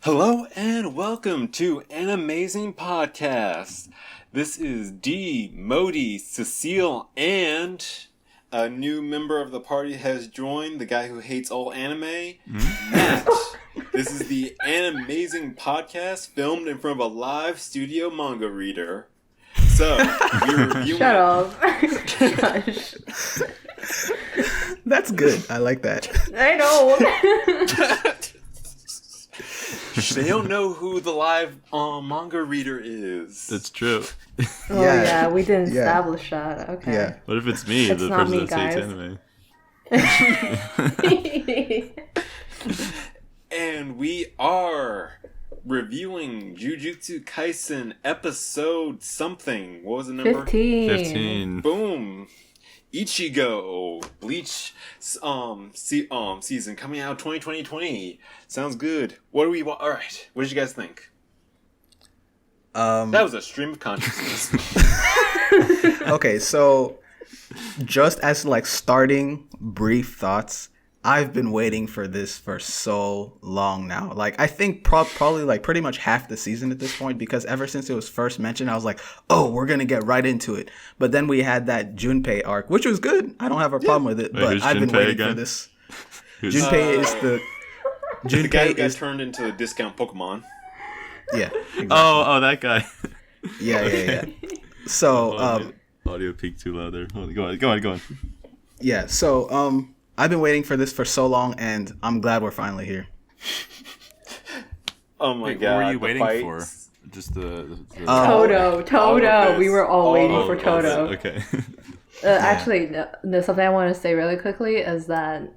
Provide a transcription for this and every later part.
Hello and welcome to an amazing podcast. This is D, Modi, Cecile, and a new member of the party has joined, the guy who hates all anime, Matt. This is the An Amazing Podcast filmed in front of a live studio manga reader. So, you're reviewing... Shut up. Gosh. That's good. I like that. I know. They don't know who the live manga reader is. It's true. Oh yeah, we didn't establish that. Okay. Yeah. What if it's me, It's the not person me, that hates anime? And we are reviewing Jujutsu Kaisen episode something. What was the number? 15. Boom. Ichigo Bleach season coming out 2020. Sounds good. What do we want? All right. What did you guys think? That was a stream of consciousness. Okay, so just as like starting brief thoughts, I've been waiting for this for so long now. Like, I think probably like pretty much half the season at this point, because ever since it was first mentioned, I was like, oh, we're going to get right into it. But then we had that Junpei arc, which was good. I don't have a problem with it, but I've been waiting for this. Junpei is the... The guy who got turned into the discount Pokemon. Yeah. Exactly. Oh, that guy. Yeah. So, audio peaked too loud there. Go on. Yeah, so, I've been waiting for this for so long, and I'm glad we're finally here. Oh my god! What were you waiting fights. for? Just the Toto. We were all waiting for Toto. Okay. Actually, no, something I want to say really quickly is that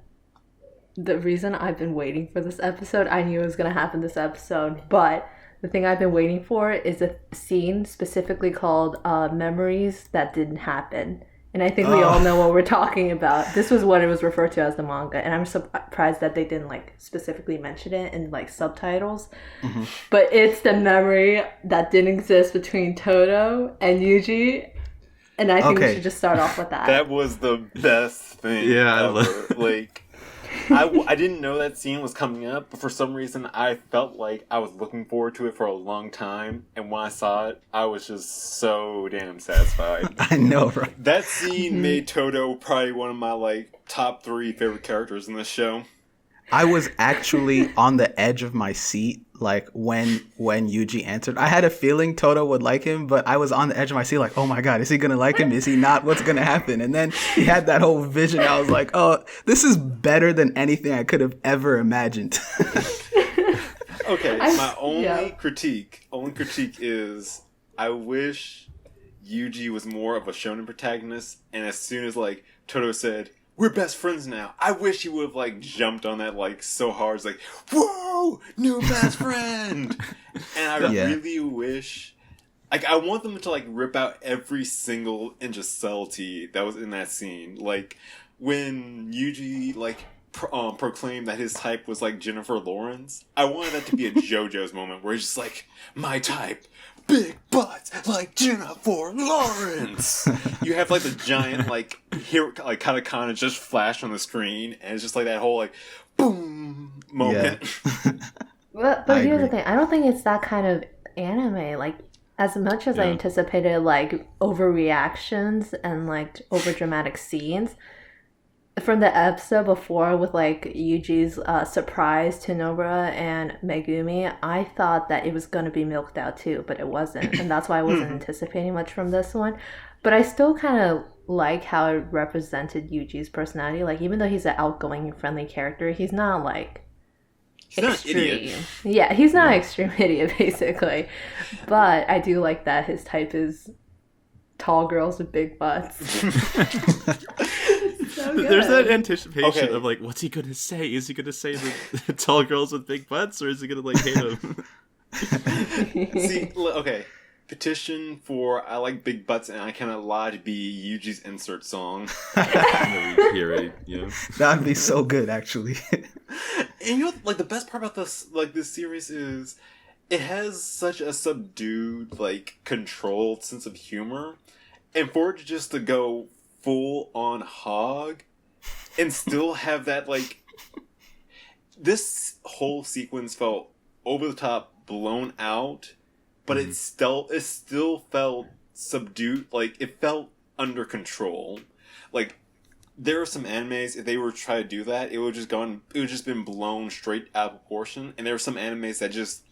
the reason I've been waiting for this episode, I knew it was going to happen this episode, but the thing I've been waiting for is a scene specifically called Memories That Didn't Happen. And I think we all know what we're talking about. This was what it was referred to as the manga. And I'm surprised that they didn't like specifically mention it in like subtitles. Mm-hmm. But it's the memory that didn't exist between Toto and Yuji. And I think we should just start off with that. That was the best thing ever. Like, I didn't know that scene was coming up, but for some reason I felt like I was looking forward to it for a long time, and when I saw it, I was just so damn satisfied. I know, right? That scene made Toto probably one of my like top 3 favorite characters in this show. I was actually on the edge of my seat, like when Yuji answered. I had a feeling Toto would like him, but I was on the edge of my seat, like, oh my god, is he gonna like him? Is he not? What's gonna happen? And then he had that whole vision. I was like, oh, this is better than anything I could have ever imagined. Okay, my only critique is I wish Yuji was more of a shonen protagonist, and as soon as like Toto said, we're best friends now, I wish he would have like jumped on that like so hard. It's like, whoa, new best friend. And I really wish, like, I want them to like rip out every single inch of subtlety that was in that scene. Like when Yuji like proclaimed that his type was like Jennifer Lawrence, I wanted that to be a JoJo's moment where he's just like, my type, big butts like Jennifer Lawrence. You have like the giant like here like katakana just flash on the screen, and it's just like that whole like boom moment. Yeah. but here's the thing, I don't think it's that kind of anime. Like, as much as I anticipated like overreactions and like over dramatic scenes from the episode before with like Yuji's surprise to Nobara and Megumi, I thought that it was going to be milked out too, but it wasn't. And that's why I wasn't anticipating much from this one. But I still kind of like how it represented Yuji's personality. Like, even though he's an outgoing and friendly character, he's not like extreme. Not an idiot. Yeah, he's not an extreme idiot, basically. But I do like that his type is tall girls with big butts. So there's that anticipation of like, what's he gonna say? Is he gonna say the tall girls with big butts, or is he gonna like hate them? See, okay. Petition for I like big butts and I cannot lie to be Yuji's insert song. That'd be so good, actually. And you know, like, the best part about this series is it has such a subdued, like, controlled sense of humor, and for it just to go full on hog and still have that, like, this whole sequence felt over the top, blown out, but it still felt subdued. Like, it felt under control. Like, there are some animes, if they were to try to do that, it would just been blown straight out of proportion. And there are some animes that just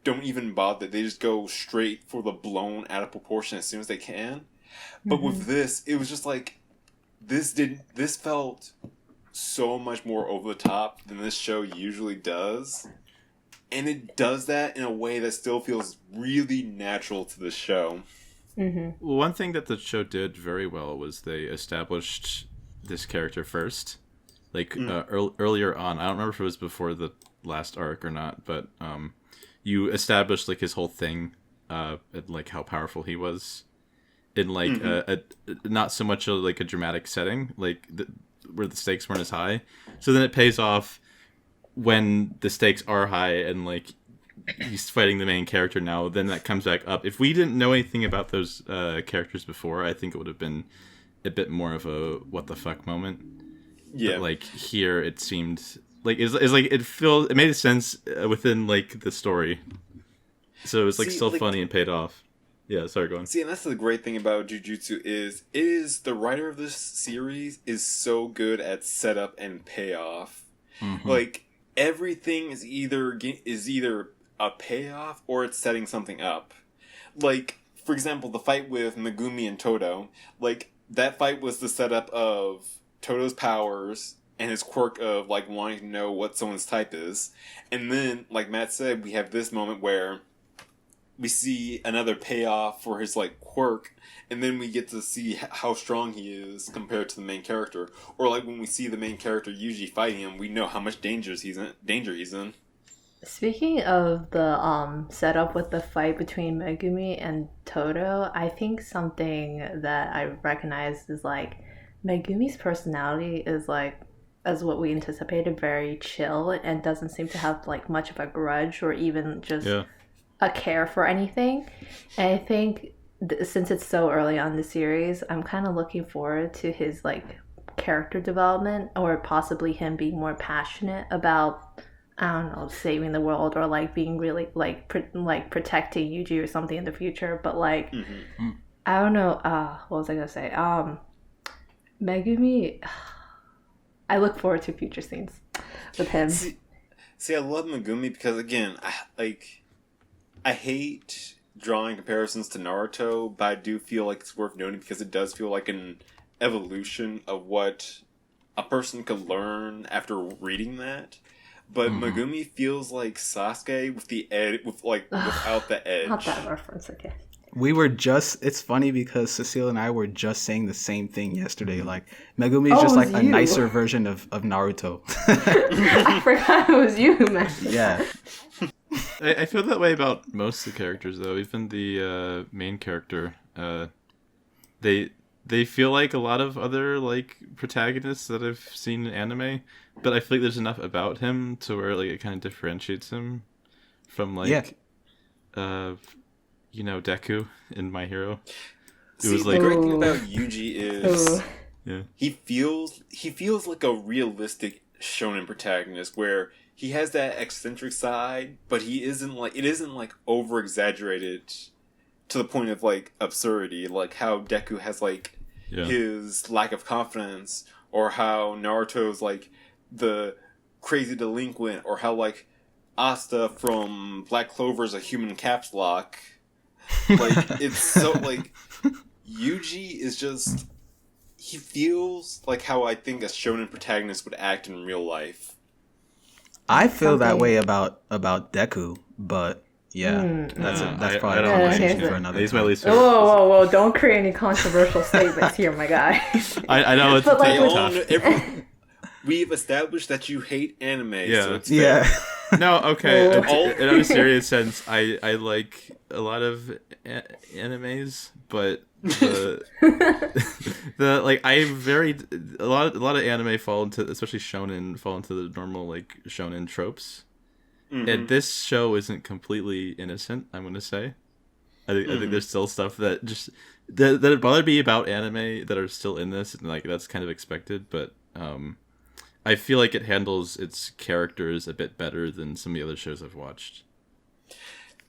don't even bother. They just go straight for the blown out of proportion as soon as they can. But with this, it was just like, this felt so much more over the top than this show usually does. And it does that in a way that still feels really natural to the show. One thing that the show did very well was they established this character first. Like, earlier on, I don't remember if it was before the last arc or not, but you established, like, his whole thing, and, like, how powerful he was in, like, not so much like a dramatic setting, like, where the stakes weren't as high. So then it pays off when the stakes are high and, like, he's fighting the main character now, then that comes back up. If we didn't know anything about those characters before, I think it would have been a bit more of a what the fuck moment. Yeah. But, like, here it seemed like it's like it made sense within, like, the story. So it was, like, still funny and paid off. Yeah, sorry, go on. See, and that's the great thing about Jujutsu is the writer of this series is so good at setup and payoff. Like, everything is either a payoff or it's setting something up. Like, for example, the fight with Megumi and Toudou, like, that fight was the setup of Todou's powers and his quirk of, like, wanting to know what someone's type is. And then, like Matt said, we have this moment where we see another payoff for his, like, quirk, and then we get to see how strong he is compared to the main character. Or, like, when we see the main character Yuji fighting him, we know how much danger he's in. Speaking of the setup with the fight between Megumi and Toudou, I think something that I recognized is, like, Megumi's personality is, like, as what we anticipated, very chill and doesn't seem to have, like, much of a grudge or even just a care for anything. And I think since it's so early on in the series, I'm kind of looking forward to his, like, character development, or possibly him being more passionate about, I don't know, saving the world, or, like, being really, like, protecting Yuji or something in the future. But, like, I don't know, what was I gonna say? Megumi, I look forward to future scenes with him. See, I love Megumi because, again, I hate drawing comparisons to Naruto, but I do feel like it's worth noting because it does feel like an evolution of what a person could learn after reading that. But Megumi feels like Sasuke with the without the edge. Not that reference, okay. It's funny because Cecile and I were just saying the same thing yesterday. Like, Megumi is just like a nicer version of Naruto. I forgot it was you, man. Yeah. I feel that way about most of the characters, though. Even the main character, they feel like a lot of other, like, protagonists that I've seen in anime, but I feel like there's enough about him to where, like, it kind of differentiates him from, like, Deku in My Hero. The great thing about Yuji is he feels like a realistic shonen protagonist where he has that eccentric side, but it isn't like over exaggerated to the point of, like, absurdity, like how Deku has, like, his lack of confidence, or how Naruto's, like, the crazy delinquent, or how, like, Asta from Black Clover is a human caps lock. Like, it's so, like, Yuji is just, he feels like how I think a shonen protagonist would act in real life. I feel that way about Deku, but that's probably a conversation for another time. My least whoa, don't create any controversial statements here, my guy. I know it's tough. We've established that you hate anime, so it's No, okay. In a serious sense, I like a lot of animes, but the like a lot of anime fall into, especially shonen, fall into the normal, like, shonen tropes. And this show isn't completely innocent, I'm gonna say. I think there's still stuff that just that bothered me about anime that are still in this, and, like, that's kind of expected, but I feel like it handles its characters a bit better than some of the other shows I've watched.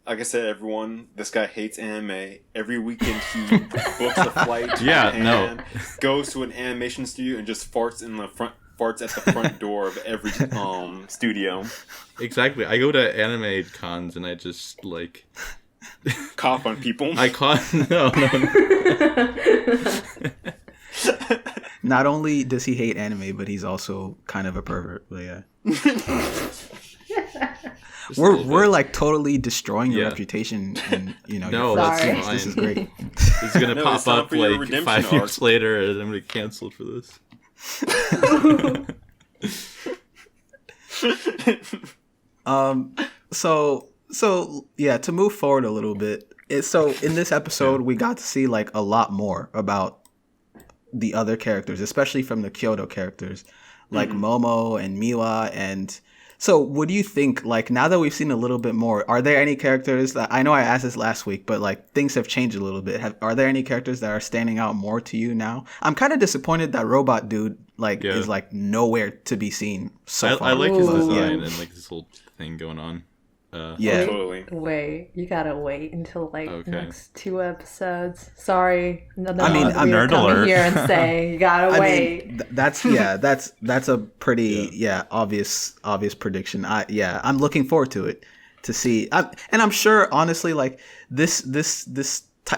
Like I said, everyone, this guy hates anime. Every weekend he books a flight to Japan, goes to an animation studio, and just farts at the front door of every studio. Exactly. I go to anime cons and I just like cough on people. I cough. No. Not only does he hate anime, but he's also kind of a pervert. But yeah. We're like totally destroying your reputation, and no, that's fine. This is great. It's gonna pop up like 5 years later, and I'm gonna get canceled for this. So yeah, to move forward a little bit. So in this episode, we got to see like a lot more about the other characters, especially from the Kyoto characters, like Momo and Miwa. And so what do you think, like, now that we've seen a little bit more, are there any characters that, I know I asked this last week, but like things have changed a little bit. Are there any characters that are standing out more to you now? I'm kind of disappointed that Robot Dude is like nowhere to be seen so far. I like his design and like this whole thing going on. Totally. Wait, you gotta wait until next 2 episodes. Sorry, I'm nerd coming here and saying you gotta wait. That's a pretty obvious prediction. I'm looking forward to it to see, and I'm sure honestly like this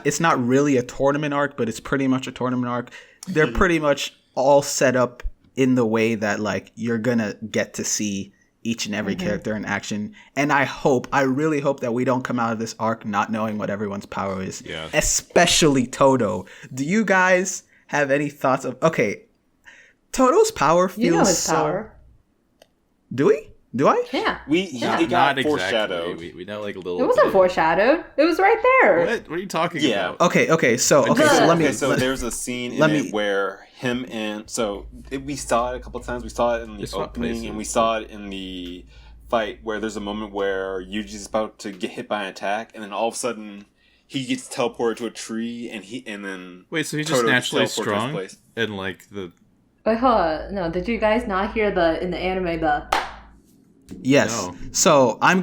it's not really a tournament arc, but it's pretty much a tournament arc. They're pretty much all set up in the way that like you're gonna get to see each and every character in action. And I really hope that we don't come out of this arc not knowing what everyone's power is. Yeah. Especially Todo. Do you guys have any thoughts of... Okay, Todo's power feels his power. Do we? Do I? Yeah. It got foreshadowed. We know like a little... It wasn't foreshadowed. It was right there. What are you talking about? Okay, so let me... So there's a scene in it where him and... we saw it a couple times. We saw it in the opening, and we saw it in the fight where there's a moment where Yuji's about to get hit by an attack, and then all of a sudden he gets teleported to a tree, and then... Wait, so he's just naturally strong? And like the... Wait, hold on. No, did you guys not hear in the anime Yes. No. So I'm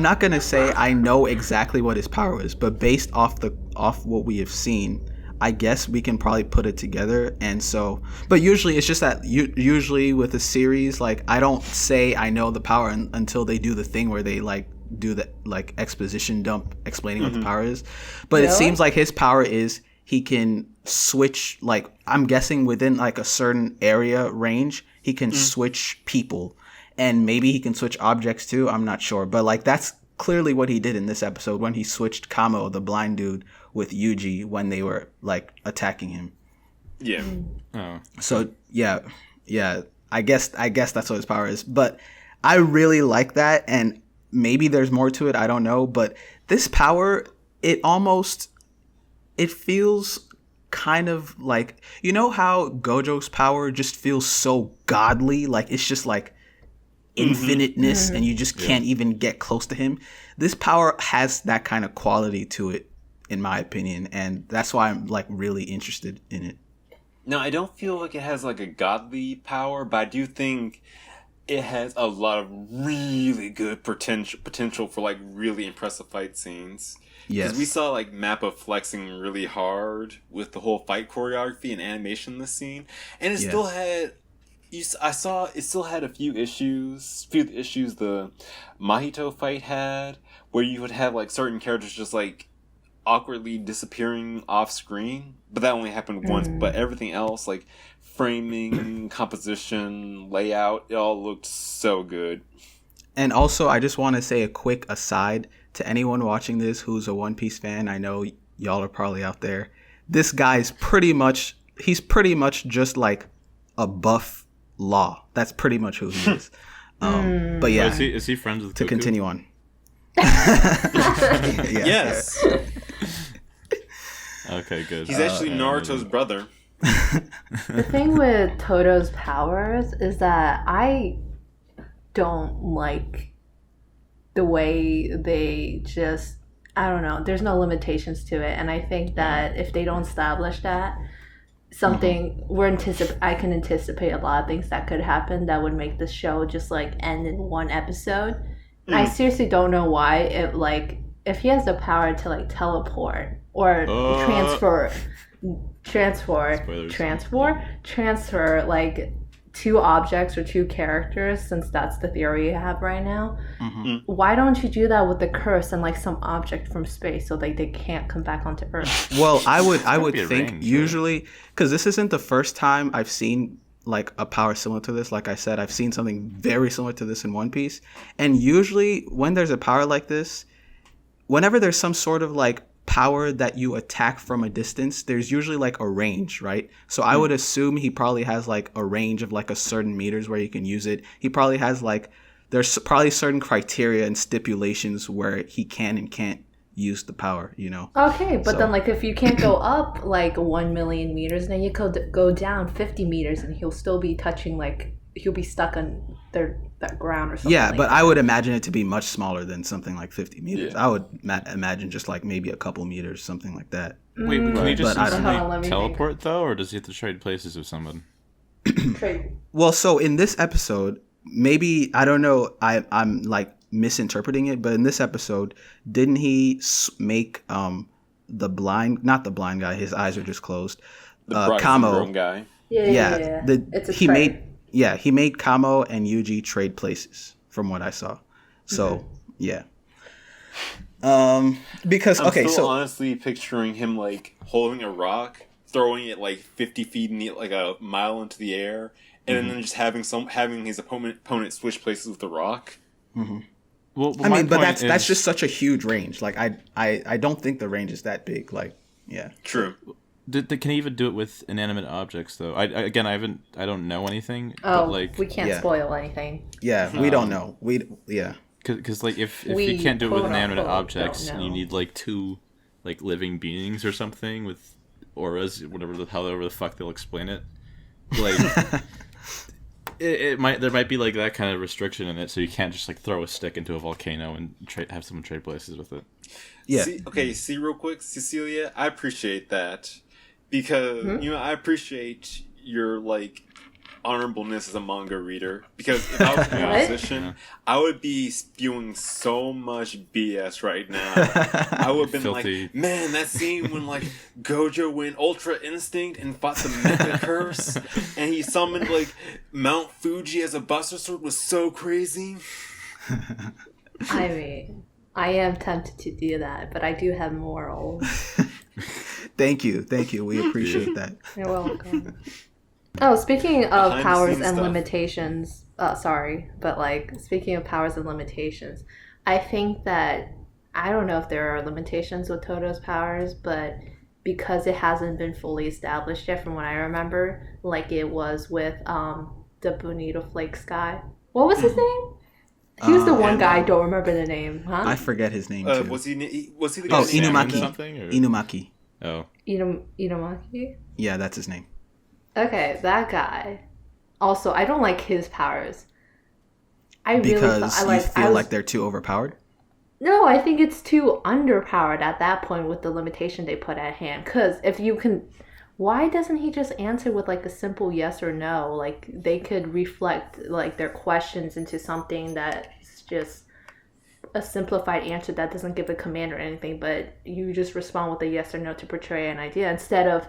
not going to say I know exactly what his power is, but based off what we have seen, I guess we can probably put it together. And so, but usually it's just that usually with a series, like I don't say I know the power until they do the thing where they like do the like exposition dump explaining what the power is. But it seems like his power is he can switch, like I'm guessing within like a certain area range, he can switch people, and maybe he can switch objects too. I'm not sure, but like that's clearly what he did in this episode when he switched Kamo, the blind dude, with Yuji when they were like attacking him. Yeah. Oh. So yeah. I guess that's what his power is. But I really like that, and maybe there's more to it. I don't know, but this power, it feels kind of like, you know how Gojo's power just feels so godly, like it's just like infiniteness and you just can't even get close to him. This power has that kind of quality to it, in my opinion, and that's why I'm like really interested in it. No, I don't feel like it has like a godly power, but I do think it has a lot of really good potential for like really impressive fight scees. Yes. Because we saw like Mappa flexing really hard with the whole fight choreography and animation in this scene, and it still had. I saw it still had a few issues. The Mahito fight had, where you would have like certain characters just like awkwardly disappearing off screen, but that only happened once. But everything else, like framing, composition, layout, it all looked so good. And also, I just want to say a quick aside to anyone watching this who's a One Piece fan. I know y'all are probably out there. This guy's pretty much just like a buff Law. That's pretty much who he is. But yeah, is he friends with to Goku? Continue on? Yes. Okay, good. He's actually Naruto's brother. The thing with Todo's powers is that I don't like the way they just, I don't know, there's no limitations to it, and I think that if they don't establish that, something I can anticipate a lot of things that could happen that would make the show just like end in one episode, I seriously don't know why it if he has the power to teleport or transfer two objects or two characters, since that's the theory you have right now. Why don't you do that with the curse and some object from space so they can't come back onto Earth? Well, I would think range, usually, because this isn't the first time I've seen a power similar to this. Like I said, I've seen something very similar to this in One Piece, and usually when there's a power like this, whenever there's some sort of power that you attack from a distance, there's usually a range, right? So I would assume he probably has a range of a certain meters where you can use it. He probably has there's probably certain criteria and stipulations where he can and can't use the power, Okay, but then if you can't go up 1 million meters, then you could go down 50 meters and he'll still be touching he'll be stuck on that ground or something. Yeah, but I would imagine it to be much smaller than something like 50 meters. Yeah. I would imagine just maybe a couple meters, something like that. Wait, can he just teleport though, or does he have to trade places with someone? Trade. Well, so in this episode, maybe, I don't know, I'm misinterpreting it, but in this episode, didn't he make not the blind guy, his eyes are just closed, Kamo guy. Yeah. It's a trade. He made Kamo and Yuji trade places, from what I saw. So, yeah. Because, I'm still honestly picturing him, holding a rock, throwing it, 50 feet, a mile into the air, and then just having his opponent switch places with the rock. Mm-hmm. Well, I mean, but that's just such a huge range. I don't think the range is that big. Yeah. True. Can he even do it with inanimate objects though? I don't know anything. Oh, but we can't spoil anything. Yeah, we don't know. Because if you can't do it with inanimate objects, and you need two living beings or something with auras, however the fuck they'll explain it. There might be that kind of restriction in it, so you can't just throw a stick into a volcano and have someone trade places with it. Yeah. See real quick, Cecilia, I appreciate that. Because, I appreciate your, honorableness as a manga reader. Because if I was in your position, I would be spewing so much BS right now. I would have been man, that scene when, Gojo went Ultra Instinct and fought the Mecha Curse, and he summoned, Mount Fuji as a Buster Sword was so crazy. I mean, I am tempted to do that, but I do have morals. Thank you. We appreciate that. You're welcome. Oh, speaking of powers and limitations, speaking of powers and limitations, I think that, I don't know if there are limitations with Todo's powers, but because it hasn't been fully established yet from what I remember, it was with the Bonito Flakes guy. What was his name? He was the one guy I don't remember the name, huh? I forget his name too. Was he the guy? Oh, Inumaki. Oh. Inumaki? Yeah, that's his name. Okay, that guy. Also, I don't like his powers. You feel like they're too overpowered? No, I think it's too underpowered at that point with the limitation they put at hand. Because if you can... Why doesn't he just answer with a simple yes or no? They could reflect their questions into something that's just a simplified answer that doesn't give a command or anything, but you just respond with a yes or no to portray an idea instead of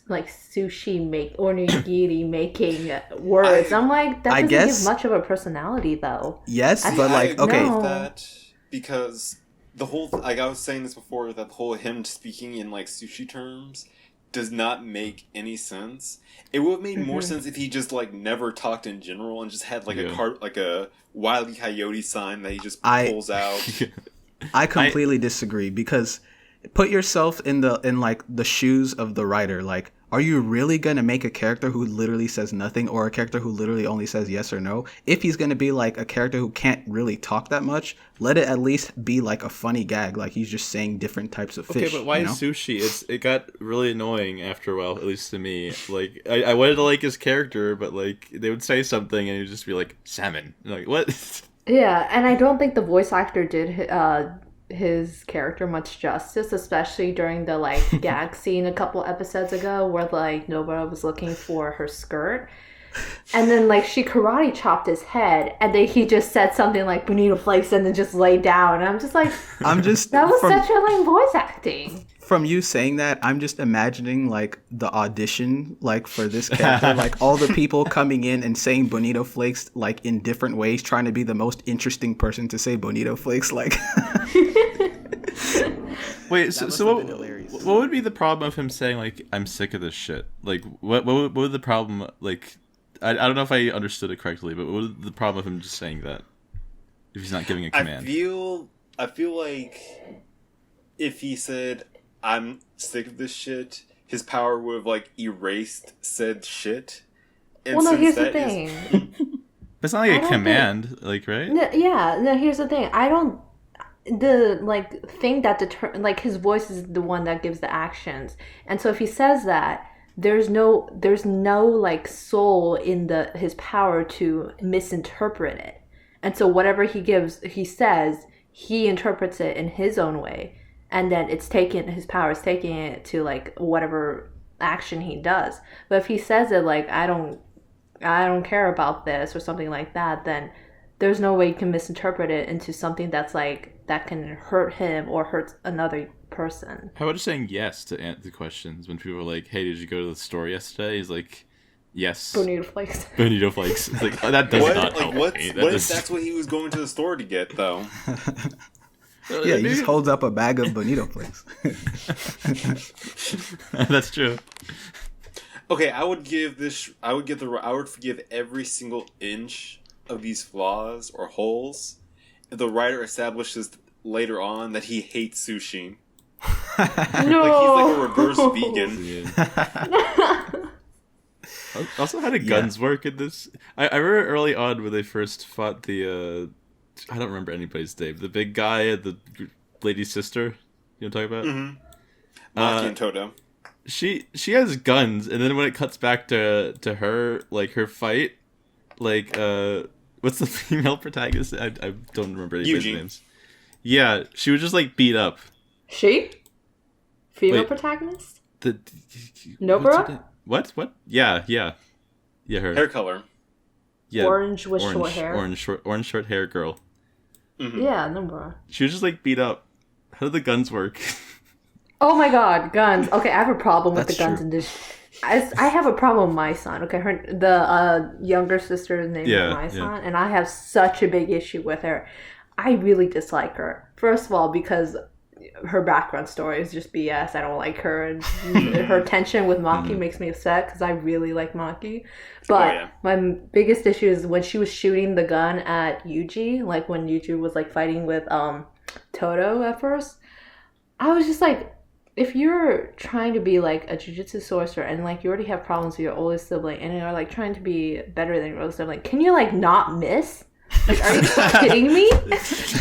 sushi or nigiri making words. That doesn't give much of a personality though. Yes, I agree with that, because the whole I was saying this before, that the whole him speaking in sushi terms does not make any sense. It would have made more sense if he just never talked in general and just had a cart, a Wile E. Coyote sign that he just pulls out. I completely disagree, because put yourself in the shoes of the writer. Are you really going to make a character who literally says nothing, or a character who literally only says yes or no? If he's going to be a character who can't really talk that much, let it at least be a funny gag, he's just saying different types of fish. Okay, but why sushi? It got really annoying after a while, at least to me. I wanted to like his character, but they would say something and he'd just be salmon. What? Yeah, and I don't think the voice actor did his character much justice, especially during the gag scene a couple episodes ago where Nobara was looking for her skirt, And then, like, she karate chopped his head, and then he just said something like "bonito flakes" and then just laid down. And I'm just like, that was such a lame voice acting. From you saying that, I'm just imagining like the audition, like for this character, like all the people coming in and saying "bonito flakes" like in different ways, trying to be the most interesting person to say "bonito flakes." Like, wait, so what would be the problem of him saying like "I'm sick of this shit"? Like, what would the problem like? I don't know if I understood it correctly, but what would the problem of him just saying that if he's not giving a command? I feel like if he said "I'm sick of this shit," his power would have like erased said shit. And well, no, here's the thing. It's not like a command, like, right? No, here's the thing. The like thing that like his voice is the one that gives the actions, and so if he says that, there's no like soul in his power to misinterpret it, and so whatever he says, he interprets it in his own way, and then his power is taking it to like whatever action he does. But if he says it like I don't care about this or something like that, then there's no way you can misinterpret it into something that's like that can hurt him or hurt another person. How about just saying yes to answer questions when people are like, "Hey, did you go to the store yesterday?" He's like, "Yes." Bonito flakes. Bonito flakes. It's like, oh, that does not help. What if that's what he was going to the store to get, though? Yeah, he just holds up a bag of bonito flakes. That's true. Okay, I would forgive every single inch of these flaws or holes if the writer establishes later on that he hates sushi. No. Like he's like a reverse vegan. Also, how did guns work in this? I remember early on when they first fought the I don't remember anybody's name. The big guy and the lady's sister. You know what I'm talking about? Mm-hmm. Maki and Toudou. She has guns, and then when it cuts back to her, like her fight, like what's the female protagonist? I don't remember anybody's names. Yeah, she was just like beat up. She? Female protagonist? Nobara? What? Yeah, her. Hair color. Yeah, orange with short hair. Orange short hair girl. Mm-hmm. Yeah, Nobara. She was just like beat up. How did the guns work? Oh my god, guns. Okay, I have a problem with the guns in this. I have a problem with my son. Okay, the younger sister's name is my son, and I have such a big issue with her. I really dislike her. First of all, because her background story is just BS. I don't like her, and her tension with Maki makes me upset because I really like Maki. But my biggest issue is when she was shooting the gun at Yuji, like when Yuji was like fighting with Toudou at first. I was just like, if you're trying to be like a jujutsu sorcerer and like you already have problems with your oldest sibling and you're like trying to be better than your oldest sibling, can you like not miss? Like, are you kidding me? She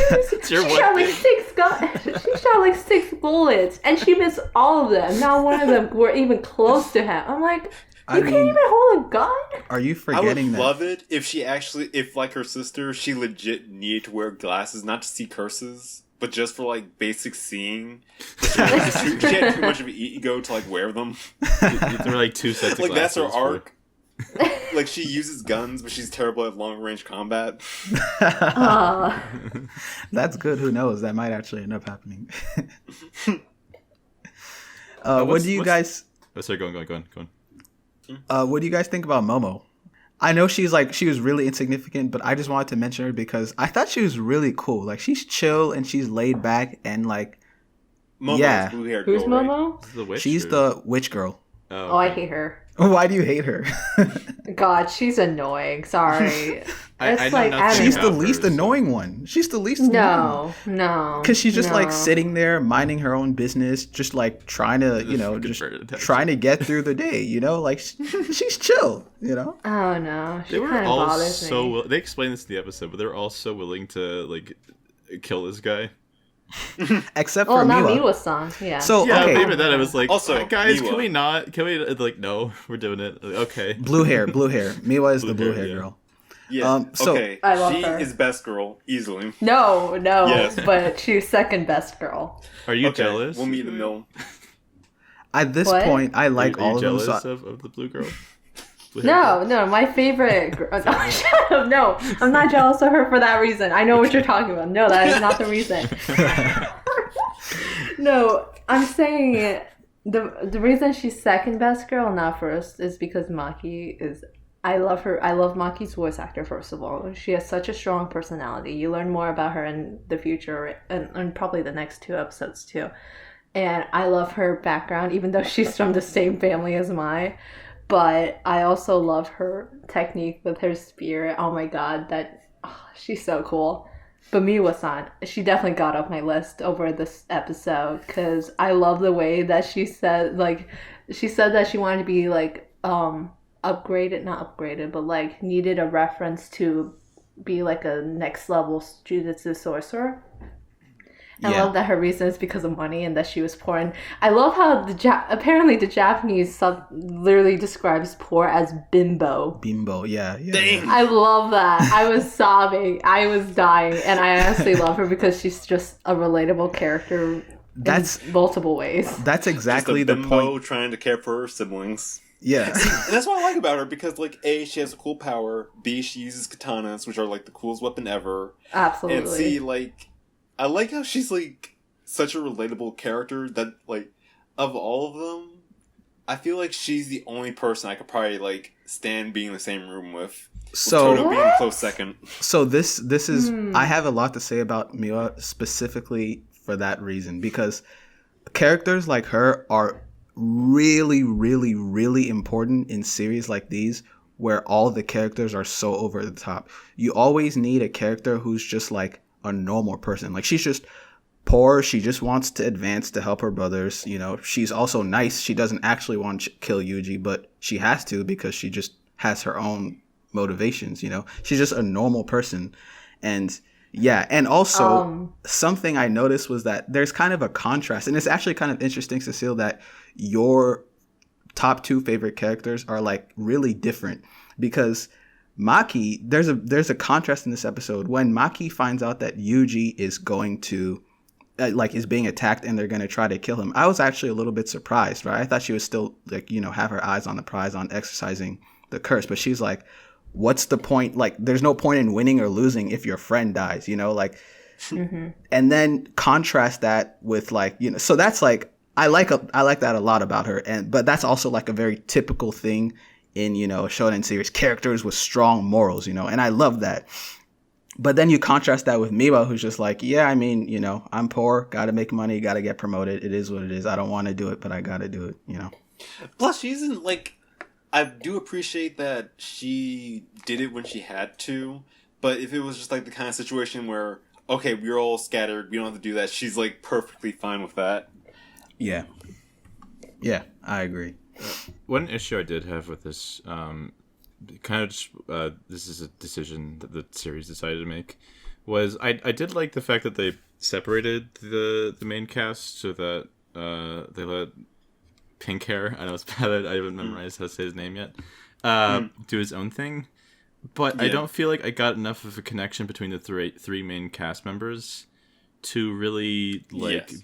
shot like 6 bullets and she missed all of them. Not one of them were even close to him. I'm like, you can't even hold a gun? Are you forgetting that? I would love it if like her sister, she legit needed to wear glasses, not to see curses, but just for like basic seeing. She had too much of an ego to like wear them. There were like 2 sets of glasses. Like that's her arc. Like she uses guns, but she's terrible at long range combat. That's good. Who knows? That might actually end up happening. What do you guys? Oh, sorry, go on. What do you guys think about Momo? I know she was really insignificant, but I just wanted to mention her because I thought she was really cool. Like she's chill and she's laid back and like. Momo's blue-haired Who's girl, Momo? right? The witch. She's the witch girl. Oh, okay. Oh, I hate her. Why do you hate her? God, she's annoying. Sorry. She's the least annoying one. She's the least annoying. No. Because she's just like sitting there minding her own business, just like trying to, trying to get through the day, like she's chill, Oh no. They were all they explained this in the episode, but they were all so willing to like kill this guy. Except for Miwa. Miwa-san, yeah. So maybe then I was like, also, guys, Miwa. can we like, no, we're doing it. Like, okay. Blue hair. Miwa is the blue hair girl. Yeah. Okay. I love she her. is best girl easily. No. Yes. But she's second best girl. Are you jealous? We'll meet in the middle. At this point, I like all of them. Jealous of the blue girl? No, my favorite girl. No, shut up. No, I'm not jealous of her for that reason. I know what you're talking about. No, that is not the reason. No, I'm saying the reason she's second best girl, not first, is because Maki is. I love her. I love Maki's voice actor, first of all. She has such a strong personality. You learn more about her in the future and probably the next 2 episodes too. And I love her background, even though she's from the same family as Mai. But I also love her technique with her spear. Oh my god, she's so cool. But Miwa-san, she definitely got up my list over this episode because I love the way that she said that she wanted to be upgraded, not upgraded, but like needed a reference to be like a next level Jujutsu sorcerer. I love that her reason is because of money and that she was poor. And I love how apparently the Japanese sub literally describes poor as bimbo. Bimbo, yeah. Dang. I love that. I was sobbing. I was dying. And I honestly love her because she's just a relatable character in multiple ways. That's exactly just a the bimbo point. trying to care for her siblings. Yeah. And that's what I like about her, because, like, A, she has a cool power, B, she uses katanas, which are, like, the coolest weapon ever. Absolutely. And C, like, I like how she's, like, such a relatable character that, like, of all of them, I feel like she's the only person I could probably, like, stand being in the same room with. So, Toudou being a close second. So this is, I have a lot to say about Miwa specifically for that reason, because characters like her are really, really, really important in series like these where all the characters are so over the top. You always need a character who's just like a normal person. Like, she's just poor. She just wants to advance to help her brothers. You know, she's also nice. She doesn't actually want to kill Yuji, but she has to because she just has her own motivations. You know, she's just a normal person. And yeah, and also something I noticed was that there's kind of a contrast, and it's actually kind of interesting, Cecile, that your top 2 favorite characters are like really different, because Maki, there's a contrast in this episode when Maki finds out that Yuji is going to is being attacked and they're going to try to kill him. I was actually a little bit surprised, right? I thought she would still, like, you know, have her eyes on the prize on exercising the curse, but she's like, what's the point? Like, there's no point in winning or losing if your friend dies, you know, like, and then contrast that with, like, you know, so that's like, I like that a lot about her. But that's also like a very typical thing in, you know, shonen series, characters with strong morals, you know, and I love that. But then you contrast that with Miwa, who's just like, yeah, I mean, you know, I'm poor, gotta make money, gotta get promoted. It is what it is. I don't want to do it, but I gotta do it, you know. Plus, she isn't, like, I do appreciate that she did it when she had to, but if it was just, like, the kind of situation where, okay, we're all scattered, we don't have to do that, she's, like, perfectly fine with that. Yeah. Yeah, I agree. One issue I did have with this, kind of just, this is a decision that the series decided to make, was I did like the fact that they separated the main cast so that they let Pink Hair, I know it's bad, I haven't memorized how to say his name yet, do his own thing. But yeah. I don't feel like I got enough of a connection between the three main cast members to really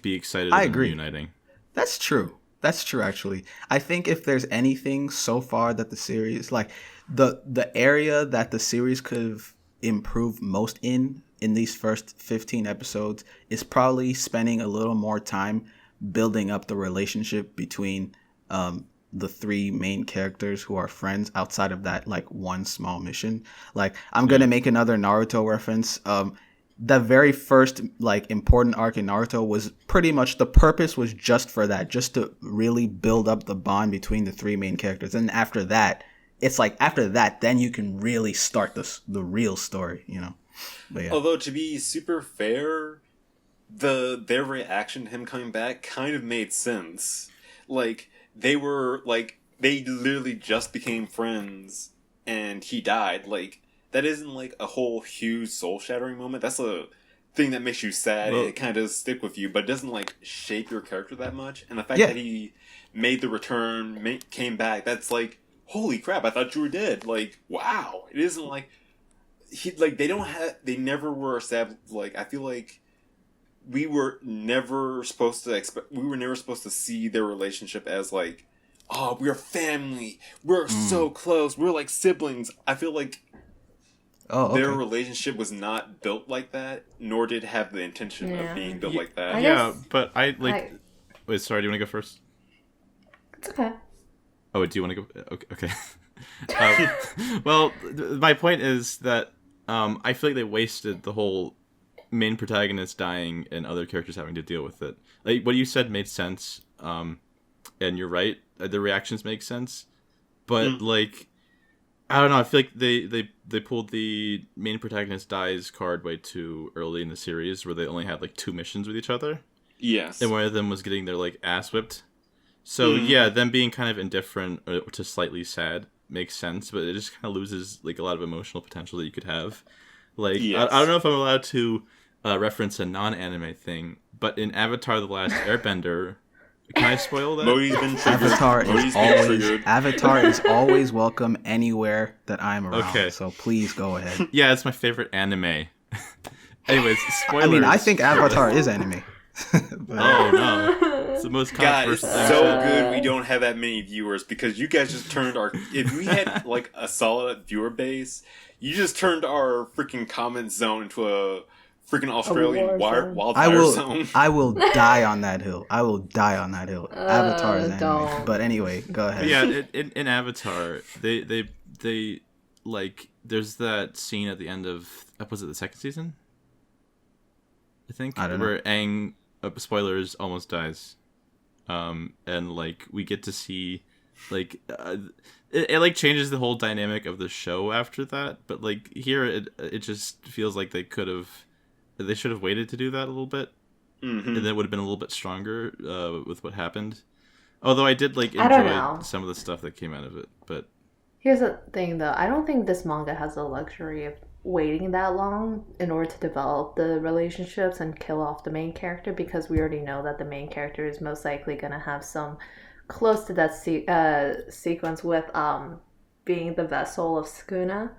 be excited about reuniting. That's true. That's true, actually. I think if there's anything so far that the series, like, the area that the series could have improved most in these first 15 episodes is probably spending a little more time building up the relationship between the 3 main characters who are friends outside of that, like, one small mission. Like, I'm going to make another Naruto reference. The very first, like, important arc in Naruto was pretty much, the purpose was just for that, just to really build up the bond between the 3 main characters. And after that, it's like, after that, then you can really start the real story, you know? But, yeah. Although, to be super fair, their reaction to him coming back kind of made sense. Like, they literally just became friends, and he died. Like, that isn't, like, a whole huge soul-shattering moment. That's a thing that makes you sad. Well, it kind of does stick with you, but it doesn't, like, shape your character that much. And the fact that he made the return, came back, that's like, holy crap, I thought you were dead. Like, wow. It isn't like... they never were established... Like, I feel like we were never supposed to see their relationship as, like, oh, we're family, we're so close, we're like siblings. I feel like their relationship was not built like that, nor did it have the intention of being built like that. But wait, sorry, do you want to go first? It's okay. Oh, do you want to go? Okay. Well, my point is that I feel like they wasted the whole main protagonist dying and other characters having to deal with it. Like, what you said made sense, and you're right. The reactions make sense, but like, I don't know. I feel like they pulled the main protagonist dies card way too early in the series, where they only had like 2 missions with each other. Yes, and one of them was getting their like ass whipped. So yeah, them being kind of indifferent to slightly sad makes sense, but it just kind of loses like a lot of emotional potential that you could have. Like, I don't know if I'm allowed to reference a non-anime thing, but in Avatar: The Last Airbender, can I spoil that? Modi's been triggered. Avatar is always welcome anywhere that I'm around. Okay. So please go ahead. Yeah, it's my favorite anime. Anyways, spoilers. I mean, I think Avatar is anime. Oh no, it's the most controversial thing. So good we don't have that many viewers, because you guys just turned our, if we had like a solid viewer base, you just turned our freaking comment zone into a freaking Australian wildfire zone. I will die on that hill. Avatar is anime. But anyway, go ahead. Yeah, in Avatar, they like, there's that scene at the end of, was it the 2nd season? I think, where Aang, spoilers, almost dies, and like we get to see, like, it like changes the whole dynamic of the show after that. But like here, it just feels like they should have waited to do that a little bit, and then it would have been a little bit stronger with what happened. Although I did like enjoy some of the stuff that came out of it. But here's the thing, though, I don't think this manga has the luxury of waiting that long in order to develop the relationships and kill off the main character, because we already know that the main character is most likely going to have some close to that sequence with being the vessel of Sukuna.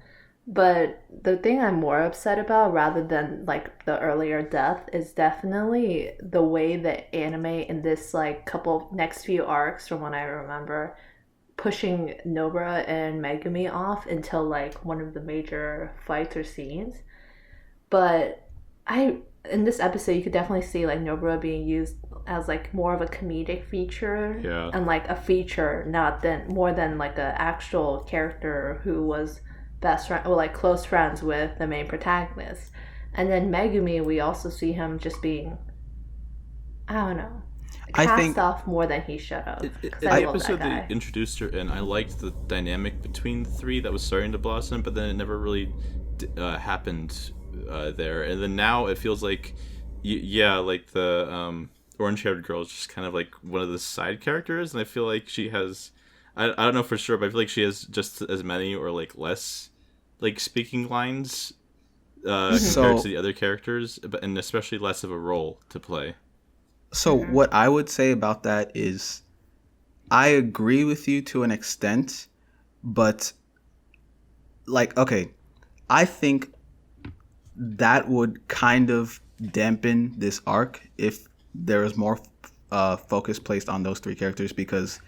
But the thing I'm more upset about, rather than like the earlier death, is definitely the way that anime in this like next few arcs, from what I remember, pushing Nobara and Megumi off until like one of the major fights or scenes. But in this episode, you could definitely see like Nobara being used as like more of a comedic feature, and like a feature, more than like an actual character who was best friend or like close friends with the main protagonist. And then Megumi, we also see him just being, I don't know, cast off more than he should have. In the episode they introduced her, and I liked the dynamic between the 3 that was starting to blossom, but then it never really happened there. And then now it feels like, like the orange-haired girl is just kind of like one of the side characters, and I feel like she has, I don't know for sure, but I feel like she has just as many or like less like speaking lines compared to the other characters, and especially less of a role to play. So what I would say about that is, I agree with you to an extent, but like, okay, I think that would kind of dampen this arc if there was more focus placed on those 3 characters, because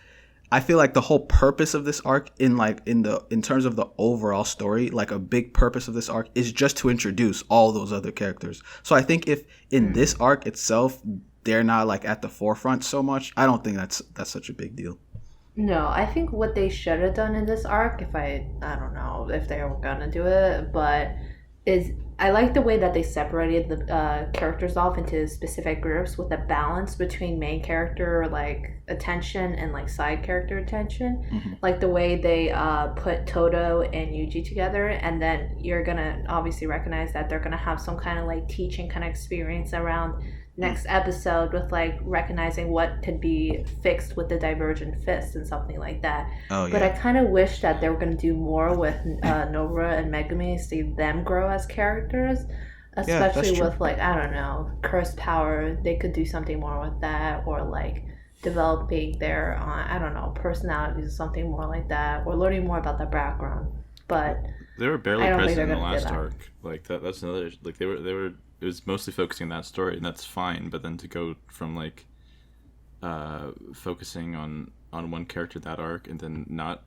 I feel like the whole purpose of this arc in terms of the overall story, like a big purpose of this arc is just to introduce all those other characters. So I think if in this arc itself they're not like at the forefront so much, I don't think that's such a big deal. No, I think what they should have done in this arc, I don't know if they were gonna do it, but I like the way that they separated the characters off into specific groups with a balance between main character like attention and like side character attention. Like the way they put Toudou and Yuji together, and then you're gonna obviously recognize that they're gonna have some kind of like teaching kind of experience around next episode, with like recognizing what could be fixed with the divergent fist and something like that. But I kind of wish that they were going to do more with Nobara and Megumi, see them grow as characters, especially with like, I don't know, cursed power. They could do something more with that, or like developing their I don't know, personalities or something more like that, or learning more about their background. But they were barely present in the last arc. Like that's another, like they were it was mostly focusing on that story, and that's fine. But then to go from like focusing on one character that arc and then not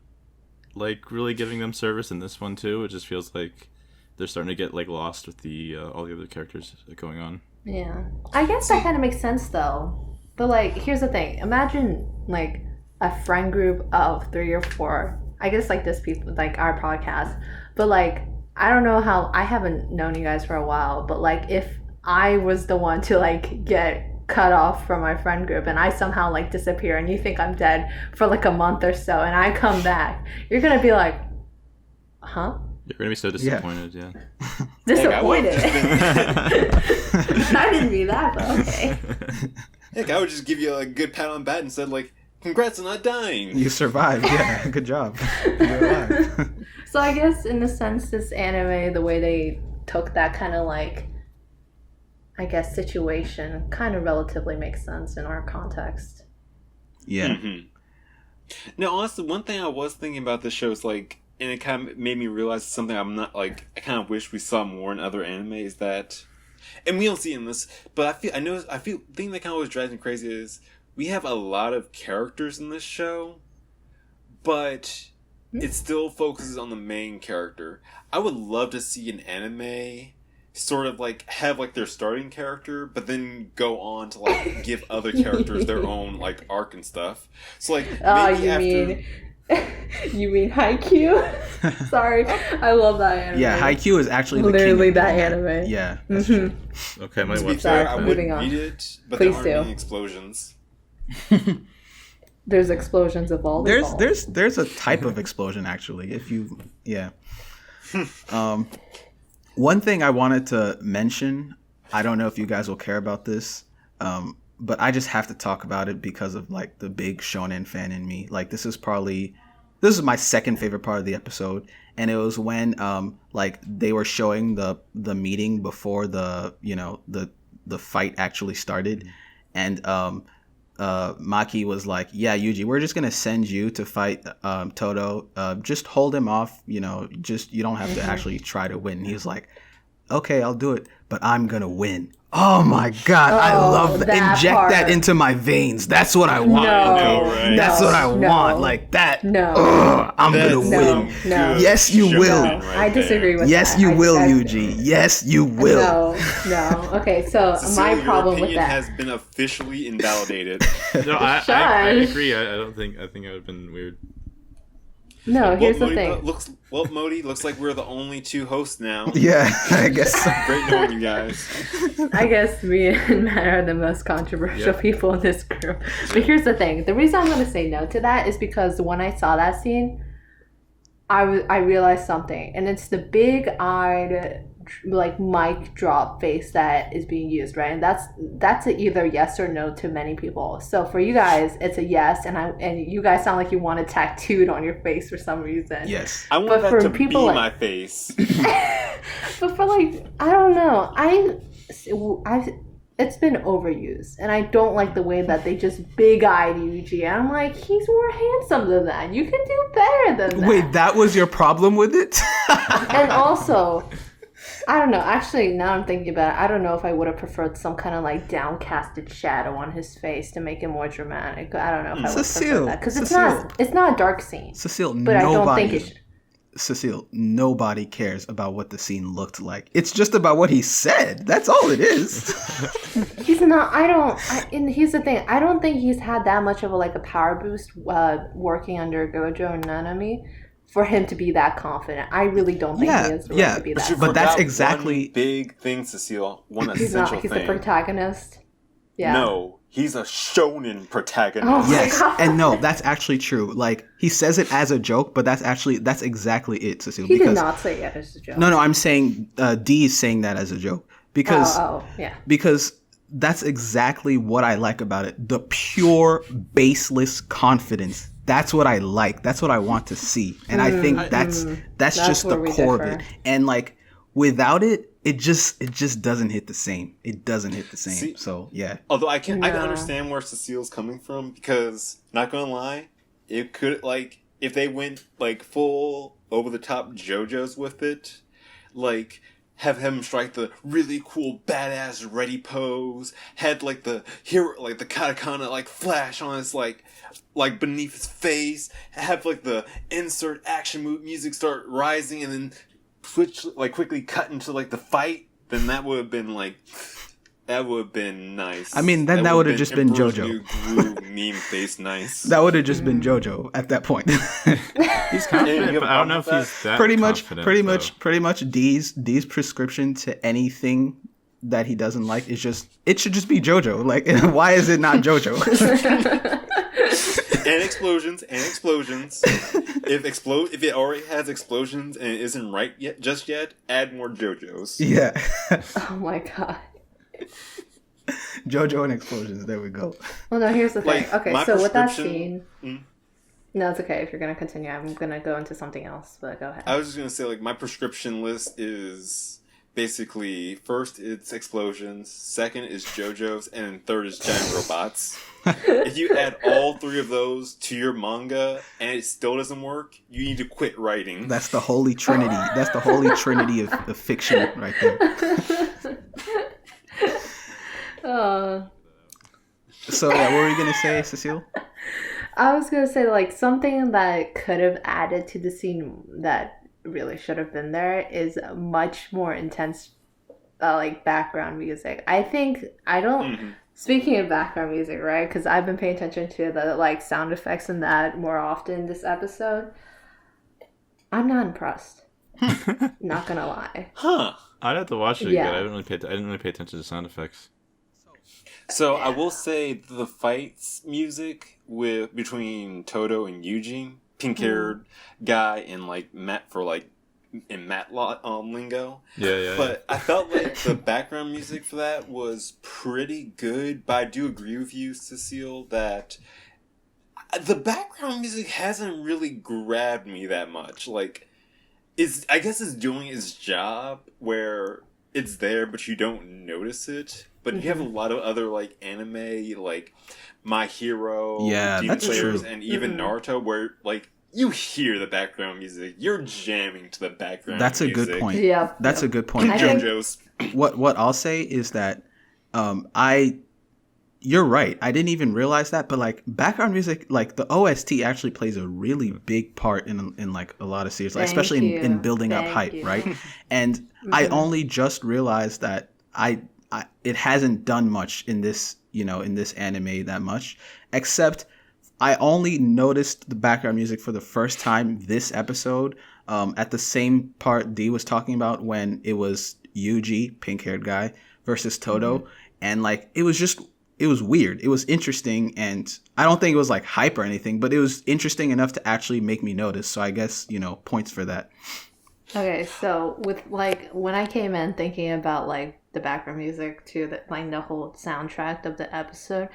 like really giving them service in this one too. It just feels like they're starting to get like lost with the all the other characters going on. Yeah, I guess that kind of makes sense though. But like, here's the thing: imagine like a friend group of 3 or 4. I guess like this people, like our podcast. But like, I don't know how. I haven't known you guys for a while. But like, if I was the one to like get cut off from my friend group and I somehow like disappear and you think I'm dead for like a month or so and I come back, you're gonna be like, huh? You're gonna be so disappointed, yeah. Disappointed. I didn't mean that, but okay. Heck, I would just give you a good pat on the back and said like, congrats on not dying. You survived, yeah. Good job. You're alive. So I guess in the sense this anime, the way they took that kind of like, I guess, situation kind of relatively makes sense in our context. Yeah. Mm-hmm. Now, honestly, one thing I was thinking about this show is like, and it kind of made me realize something I'm not like. I kind of wish we saw more in other anime. Is that, and we don't see it in this, but I feel the thing that kind of always drives me crazy is we have a lot of characters in this show, but it still focuses on the main character. I would love to see an anime sort of like have like their starting character, but then go on to like give other characters their own like arc and stuff. So like, you mean Haikyuu? Sorry, I love that anime. Yeah, Haikyuu is actually literally that anime. Yeah, that's true. Okay, my website. I wouldn't read it, but Please there aren't any explosions. There's explosions of volleyball. There's a type of explosion actually. If you one thing I wanted to mention, I don't know if you guys will care about this, but I just have to talk about it because of like the big shonen fan in me. Like this is my second favorite part of the episode, and it was when like they were showing the meeting before the fight actually started, and Maki was like, yeah, Yuji, we're just gonna send you to fight Toudou. Just hold him off, you don't have to actually try to win. He was like, okay, I'll do it, but I'm gonna win. Oh my god, I love that. Inject part. That into my veins. That's what I want. That's what I want. Like that. I'm gonna win. No. Yes, you will. I disagree with that. Yes, you will, Yuji. Yes, you will. No. Okay, so my problem with that has been officially invalidated. No, I agree. I think it would have been weird. No, here's the thing. Modi, looks like we're the only 2 hosts now. Yeah, I guess so. Great knowing you guys. I guess me and Matt are the most controversial people in this group. But here's the thing. The reason I'm going to say no to that is because when I saw that scene, I realized something. And it's the big-eyed, like, mic drop face that is being used, right? And that's a either yes or no to many people. So for you guys, it's a yes, and you guys sound like you want it tattooed on your face for some reason. Yes. I want that to be my face. But for like, I don't know, it's been overused, and I don't like the way that they just big-eyed Yuji. And I'm like, he's more handsome than that. You can do better than that. Wait, that was your problem with it? And also, I don't know. Actually, now I'm thinking about it, I don't know if I would have preferred some kind of like downcasted shadow on his face to make it more dramatic. I don't know if I would have preferred that because it's not a dark scene. Cecile, but I don't think it should. Cecile, nobody cares about what the scene looked like. It's just about what he said. That's all it is. He's not. And here's the thing. I don't think he's had that much of a power boost working under Gojo and Nanami for him to be that confident. I really don't think he is really to be that. But that's exactly one big thing, Cecile. One he's essential thing. He's a protagonist. Yeah. No, he's a shonen protagonist. Yes, and no, that's actually true. Like, he says it as a joke, but that's exactly it, Cecile. He did not say it as a joke. No, I'm saying D is saying that as a joke because because that's exactly what I like about it. The pure, baseless confidence. That's what I like. That's what I want to see. And I think that's just the core of it. And like, without it, it just doesn't hit the same. It doesn't hit the same. See, so yeah. Although I can understand where Cecile's coming from, because not gonna lie, it could if they went full over the top JoJo's with it, have him strike the really cool badass ready pose, had like the hero, like the katakana like flash on his like beneath his face, have like the insert action move music start rising and then switch like quickly cut into like the fight, then that would have been nice. I mean, then that would have just been JoJo. New Groove meme face nice. That would have just been JoJo at that point. He's confident, but I don't know if he's that pretty confident, much D's prescription to anything that he doesn't like is just, it should just be JoJo. Like, why is it not JoJo? And explosions. If it already has explosions and it isn't right yet, add more JoJos. Yeah. Oh my god. JoJo and explosions. There we go. Well, no. Here's the thing. Like, okay, so with that scene, no, it's okay. If you're gonna continue, I'm gonna go into something else. But go ahead. I was just gonna say, like, my prescription list is basically first it's explosions, second is JoJo's, and then third is giant robots. If you add all three of those to your manga and it still doesn't work, you need to quit writing. That's the holy trinity. That's the holy trinity of fiction right there. So what were you gonna say, Cecile? I was gonna say, like, something that could have added to the scene that really should have been there is much more intense, like, background music. Speaking of background music, right? Because I've been paying attention to the, like, sound effects and that more often this episode. I'm not impressed. Not gonna lie. Huh. I'd have to watch it again. I didn't really pay attention to sound effects. So I will say the fights music between Toudou and Yuji, pink-haired guy, and like Matt lingo. Yeah. But I felt like the background music for that was pretty good. But I do agree with you, Cecile, that the background music hasn't really grabbed me that much. Like, I guess it's doing its job where it's there, but you don't notice it. But you have a lot of other, like, anime, like My Hero, Demon Slayers, and even Naruto, where, like, you hear the background music. You're jamming to the background music. That's a good point. Yeah. That's a good point. JoJo's. What I'll say is that you're right. I didn't even realize that, but like background music, like the OST actually plays a really big part in like a lot of series, like, especially in building up hype, right? And I only just realized that it hasn't done much in this anime that much, except I only noticed the background music for the first time this episode at the same part D was talking about when it was Yuji, pink-haired guy, versus Toudou, and like it was weird. It was interesting, and I don't think it was like hype or anything, but it was interesting enough to actually make me notice. So I guess, points for that. Okay, so with like when I came in thinking about like the background music to the whole soundtrack of the episode,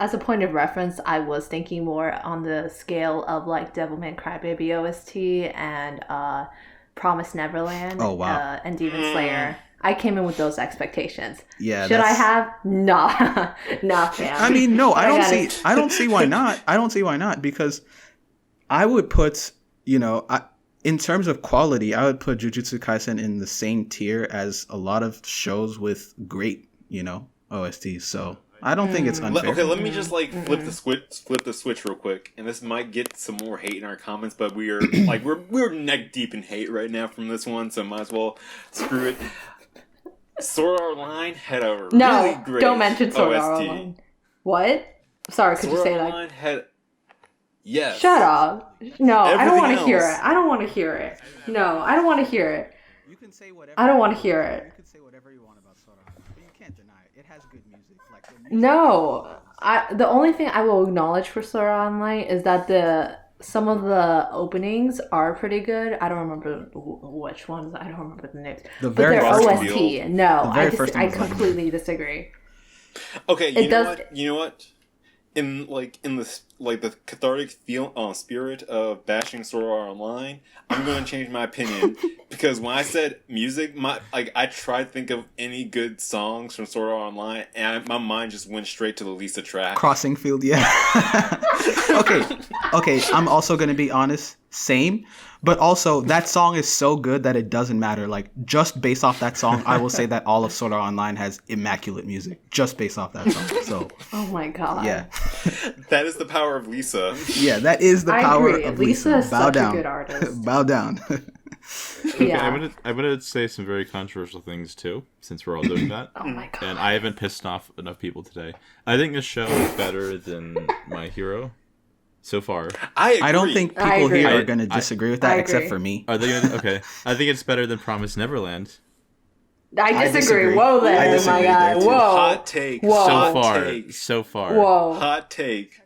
as a point of reference, I was thinking more on the scale of like Devilman Crybaby OST and Promised Neverland. Oh, wow. And Demon Slayer. I came in with those expectations. Yeah. Should I have? Nah, fam. I mean, no, I don't see why not. I don't see why not, because I would put, in terms of quality, I would put Jujutsu Kaisen in the same tier as a lot of shows with great, OSTs. So I don't think it's unfair. Okay, let me just flip the switch real quick, and this might get some more hate in our comments, but we're neck deep in hate right now from this one, so might as well screw it. Sword Art Online had a really great don't mention Sword OST. Art Online. What? Sorry, could you say that? Sword Art Online had. Yes. Shut up. No, I don't want to hear it. else. No, I don't want to hear it. You can say whatever. I don't want to hear it. You can say whatever you want about Sword Art Online, but you can't deny it. It has good music. No, the only thing I will acknowledge for Sword Art Online is that some of the openings are pretty good. I don't remember which ones. I don't remember the names. But their OST. No, I completely disagree. Okay, you know what? In the cathartic spirit of bashing Sword Art Online, I'm going to change my opinion, because when I said music, I tried to think of any good songs from Sword Art Online, and my mind just went straight to the Lisa track. Crossing Field, yeah. Okay. I'm also going to be honest. same. But also, that song is so good that it doesn't matter. Like, just based off that song, I will say that all of Sword Art Online has immaculate music, just based off that song. So, oh my god. Yeah. That is the power of Lisa. Yeah, that is the power of Lisa. Lisa is Bow such down. a good artist. Bow down. Okay, Yeah. I'm gonna say some very controversial things too, since we're all doing that. Oh my god. And I haven't pissed off enough people today. I think this show is better than My Hero so far. I agree. I don't think people here I- are going to disagree with that, I except agree. for me. Are they gonna, okay? I think it's better than Promised Neverland. I disagree. disagree. Whoa there. I Oh my disagree god. there, too. Whoa. Hot take. Whoa. So Hot far, take. so far. Whoa. Hot take.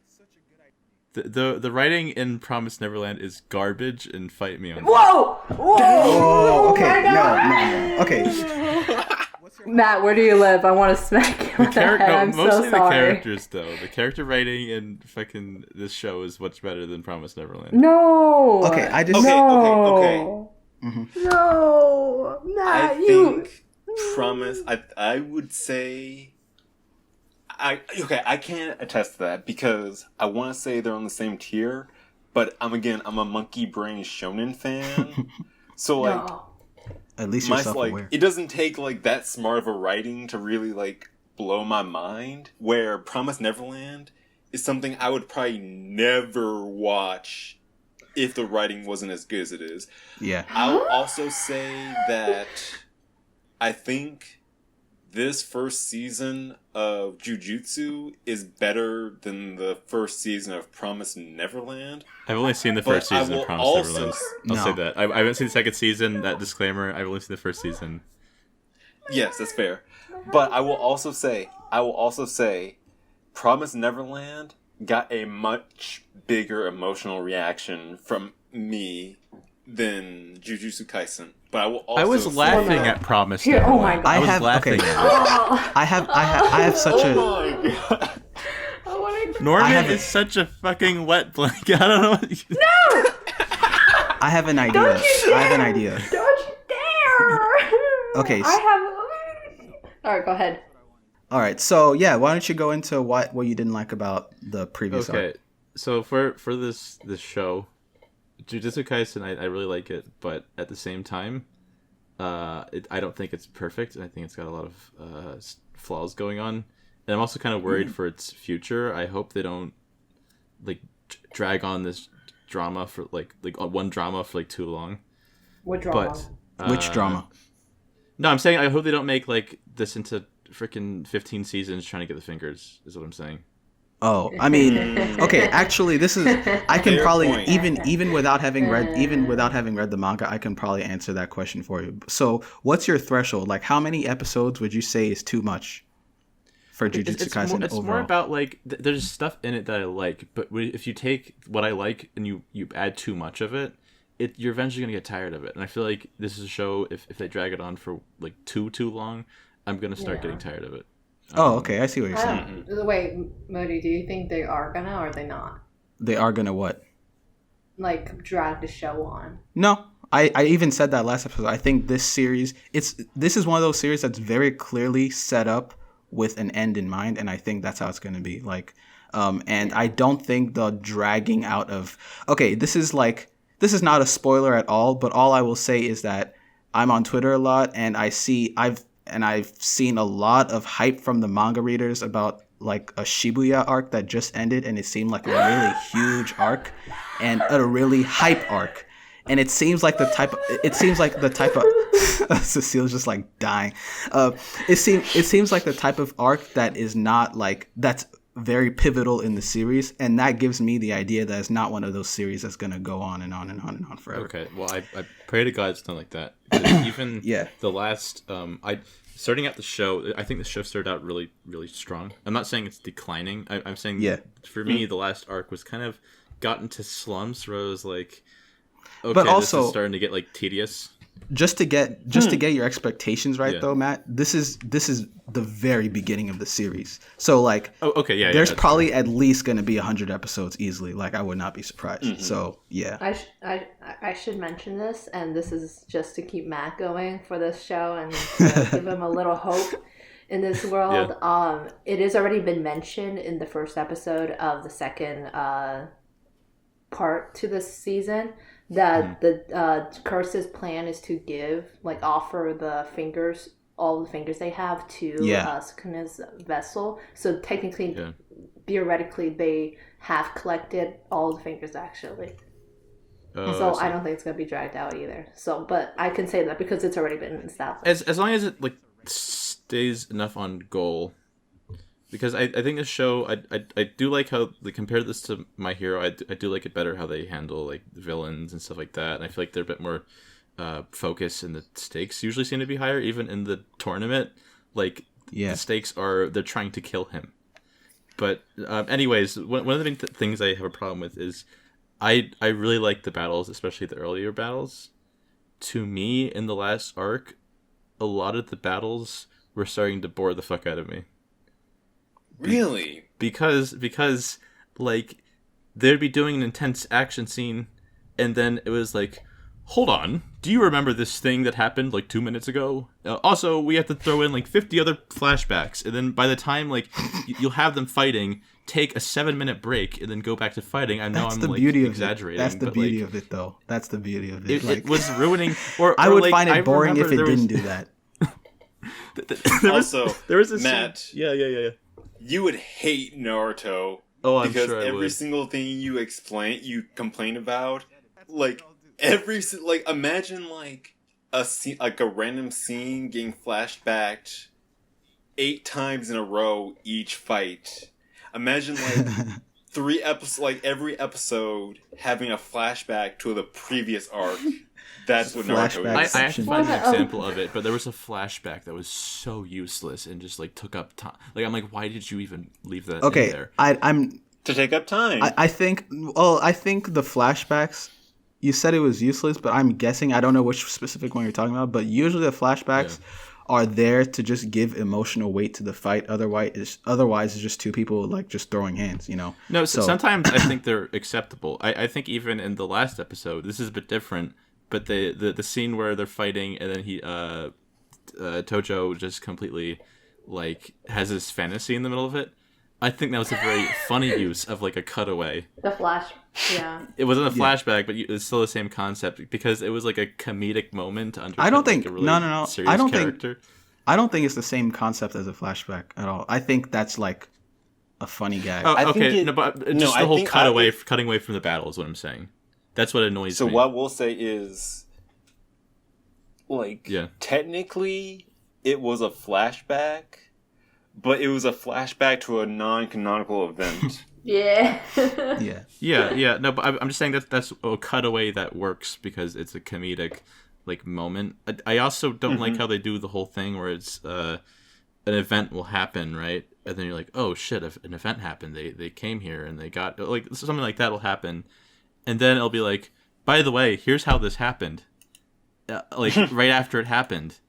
The writing in Promised Neverland is garbage, and fight me on that. Whoa. Whoa. Oh, okay. my No, God. no. Okay. Matt, where do you live? I want to smack you in the head. I'm mostly so the sorry. characters, though. The character writing in fucking this show is much better than Promised Neverland. No. Okay, I just... Okay, No. okay. No. Matt, I you. think Promise. I would say. I can't attest to that because I want to say they're on the same tier, but I'm a monkey brain shonen fan, so like. No. At least you're My, self-aware. it doesn't take like that smart of a writing to really like blow my mind. Where Promised Neverland is something I would probably never watch if the writing wasn't as good as it is. Yeah. I'll also say that I think this first season of Jujutsu is better than the first season of Promised Neverland. I've only seen the But first I season of will Promised also Neverland. I'll No. say that. I haven't seen the second season. That disclaimer. I've only seen the first season. Yes, that's fair. But I will also say, Promised Neverland got a much bigger emotional reaction from me than Jujutsu Kaisen. But I will also I was say- laughing at Promised Here, oh Neverland. my God. I I was have... laughing Okay. at it. Oh, I have such a... Oh my god. I want to. Norman have is such a fucking wet blanket. I don't know. What you... I have an idea. Don't you I have an dare. idea. Don't you dare! Okay, I have. All right, go ahead. All right. So, yeah, why don't you go into what you didn't like about the previous Okay, arc? so for this show, Jujutsu Kaisen, I really like it, but at the same time, I don't think it's perfect. I think it's got a lot of flaws going on, and I'm also kind of worried for its future. I hope they don't like drag on this drama for like one drama for like too long. What drama? But Which drama? No, I'm saying I hope they don't make like this into freaking 15 seasons trying to get the fingers. Is what I'm saying. Oh, I mean, okay. Actually, this is. I can Fair probably point. even without having read the manga, I can probably answer that question for you. So, what's your threshold? Like, how many episodes would you say is too much for Jujutsu Kaisen it's overall? more about like there's stuff in it that I like, but if you take what I like and you add too much of it, you're eventually gonna get tired of it. And I feel like this is a show if they drag it on for like too long, I'm gonna start getting tired of it. Oh, okay. I see what you're saying. Wait, Modi, do you think they are gonna or are they not? They are gonna what? Like drag the show on? No, I even said that last episode. I think this series, this is one of those series that's very clearly set up with an end in mind, and I think that's how it's going to be. Like, and I don't think the dragging out of. Okay, this is not a spoiler at all, but all I will say is that I'm on Twitter a lot, and I've seen a lot of hype from the manga readers about like a Shibuya arc that just ended, and it seemed like a really huge arc and a really hype arc. And it seems like the type of Cecile's just like dying. It seems like the type of arc that is not like that's very pivotal in the series, and that gives me the idea that it's not one of those series that's gonna go on and on and on and on forever. Okay, well I pray to God it's not like that. Because even Yeah. the last starting out the show, I think the show started out really really strong. I'm not saying it's declining. I'm saying for me the last arc was kind of got into slumps where I was like, okay, But also- this is starting to get like tedious. Just to get your expectations right, though, Matt. This is the very beginning of the series. So like, Oh, okay, yeah. there's that's probably at least going to be 100 episodes easily. Like, I would not be surprised. So yeah. I should mention this, and this is just to keep Matt going for this show and to give him a little hope in this world. It has already been mentioned in the first episode of the second part to this season that the Curse's plan is to offer the fingers, all the fingers they have to Sukuna's vessel. So technically, theoretically, they have collected all the fingers actually. So I don't think it's gonna be dragged out either. So, but I can say that because it's already been established. As long as it stays enough on goal, because I think this show I do like how they compare this to My Hero. I do like it better how they handle the villains and stuff like that. And I feel like they're a bit more focused, and the stakes usually seem to be higher. Even in the tournament, the stakes are they're trying to kill him. But anyways, one of the things I have a problem with is I really like the battles, especially the earlier battles. To me, in the last arc, a lot of the battles were starting to bore the fuck out of me. Really? Because they'd be doing an intense action scene, and then it was hold on, do you remember this thing that happened 2 minutes ago? Also, we have to throw in 50 other flashbacks, and then by the time you'll have them fighting, take a 7-minute break, and then go back to fighting. I know I'm exaggerating. That's the beauty of it, though. That's the beauty of it. It was ruining. I would find it boring if it didn't do that. There was this Matt. Scene. Yeah. You would hate Naruto. Oh, I'm because sure I every would. single thing you complain about, imagine a scene, a random scene getting flashbacked 8 times in a row each fight. Imagine 3 episodes, every episode having a flashback to the previous arc. That's what Naruto is. I actually find an example of it, but there was a flashback that was so useless and just took up time. I'm why did you even leave that in there? I'm to take up time. I think the flashbacks. You said it was useless, but I'm guessing I don't know which specific one you're talking about. But usually the flashbacks are there to just give emotional weight to the fight. Otherwise, it's just two people just throwing hands. No, sometimes I think they're acceptable. I think even in the last episode, this is a bit different. But the scene where they're fighting and then Tojo just completely has this fantasy in the middle of it. I think that was a very funny use of a cutaway. The flash, yeah. It wasn't a flashback, but it's still the same concept because it was a comedic moment under. I don't think a really no. Serious I don't character. I don't think it's the same concept as a flashback at all. I think that's a funny gag. Oh, okay. The whole cutting away from the battle is what I'm saying. That's what annoys me. So what we'll say is, technically, it was a flashback, but it was a flashback to a non-canonical event. Yeah. Yeah. No, but I'm just saying that's a cutaway that works because it's a comedic, moment. I also don't like how they do the whole thing where it's an event will happen, right? And then you're like, oh shit, if an event happened, they came here and they got something like that will happen. And then it'll be by the way, here's how this happened. Right after it happened.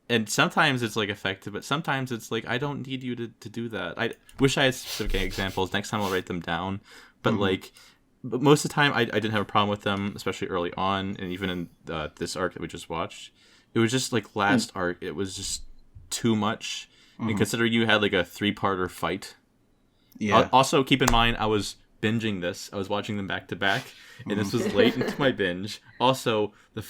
And sometimes it's effective, but sometimes it's I don't need you to do that. I wish I had specific examples. Next time I'll write them down. But but most of the time I didn't have a problem with them, especially early on, and even in this arc that we just watched. It was just last arc, it was just too much. And consider you had a 3-parter fight. Yeah. Also keep in mind I was binging this. I was watching them back to back, and this was late into my binge. Also, I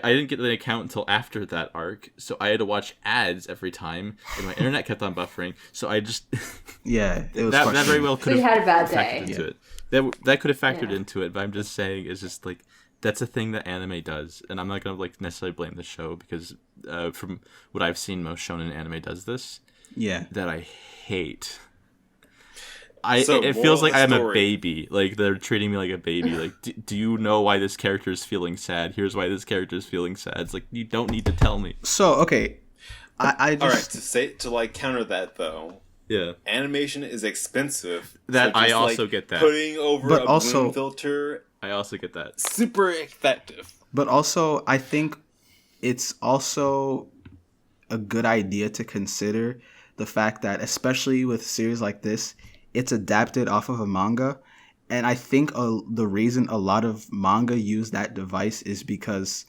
didn't get the account until after that arc, so I had to watch ads every time, and my internet kept on buffering. So I just it was that very well could have had a bad day. Into it. That could have factored into it, but I'm just saying it's just that's a thing that anime does, and I'm not gonna necessarily blame the show because from what I've seen, most shonen anime does this. Yeah, that I hate. It feels like I'm a baby. They're treating me like a baby. Do you know why this character is feeling sad? Here's why this character is feeling sad. It's you don't need to tell me. So okay, I just... All right. To counter that though. Yeah. Animation is expensive. That I also get that. Putting over bloom filter. I also get that. Super effective. But also, I think it's also a good idea to consider the fact that, especially with a series like this, it's adapted off of a manga. And I think the reason a lot of manga use that device is because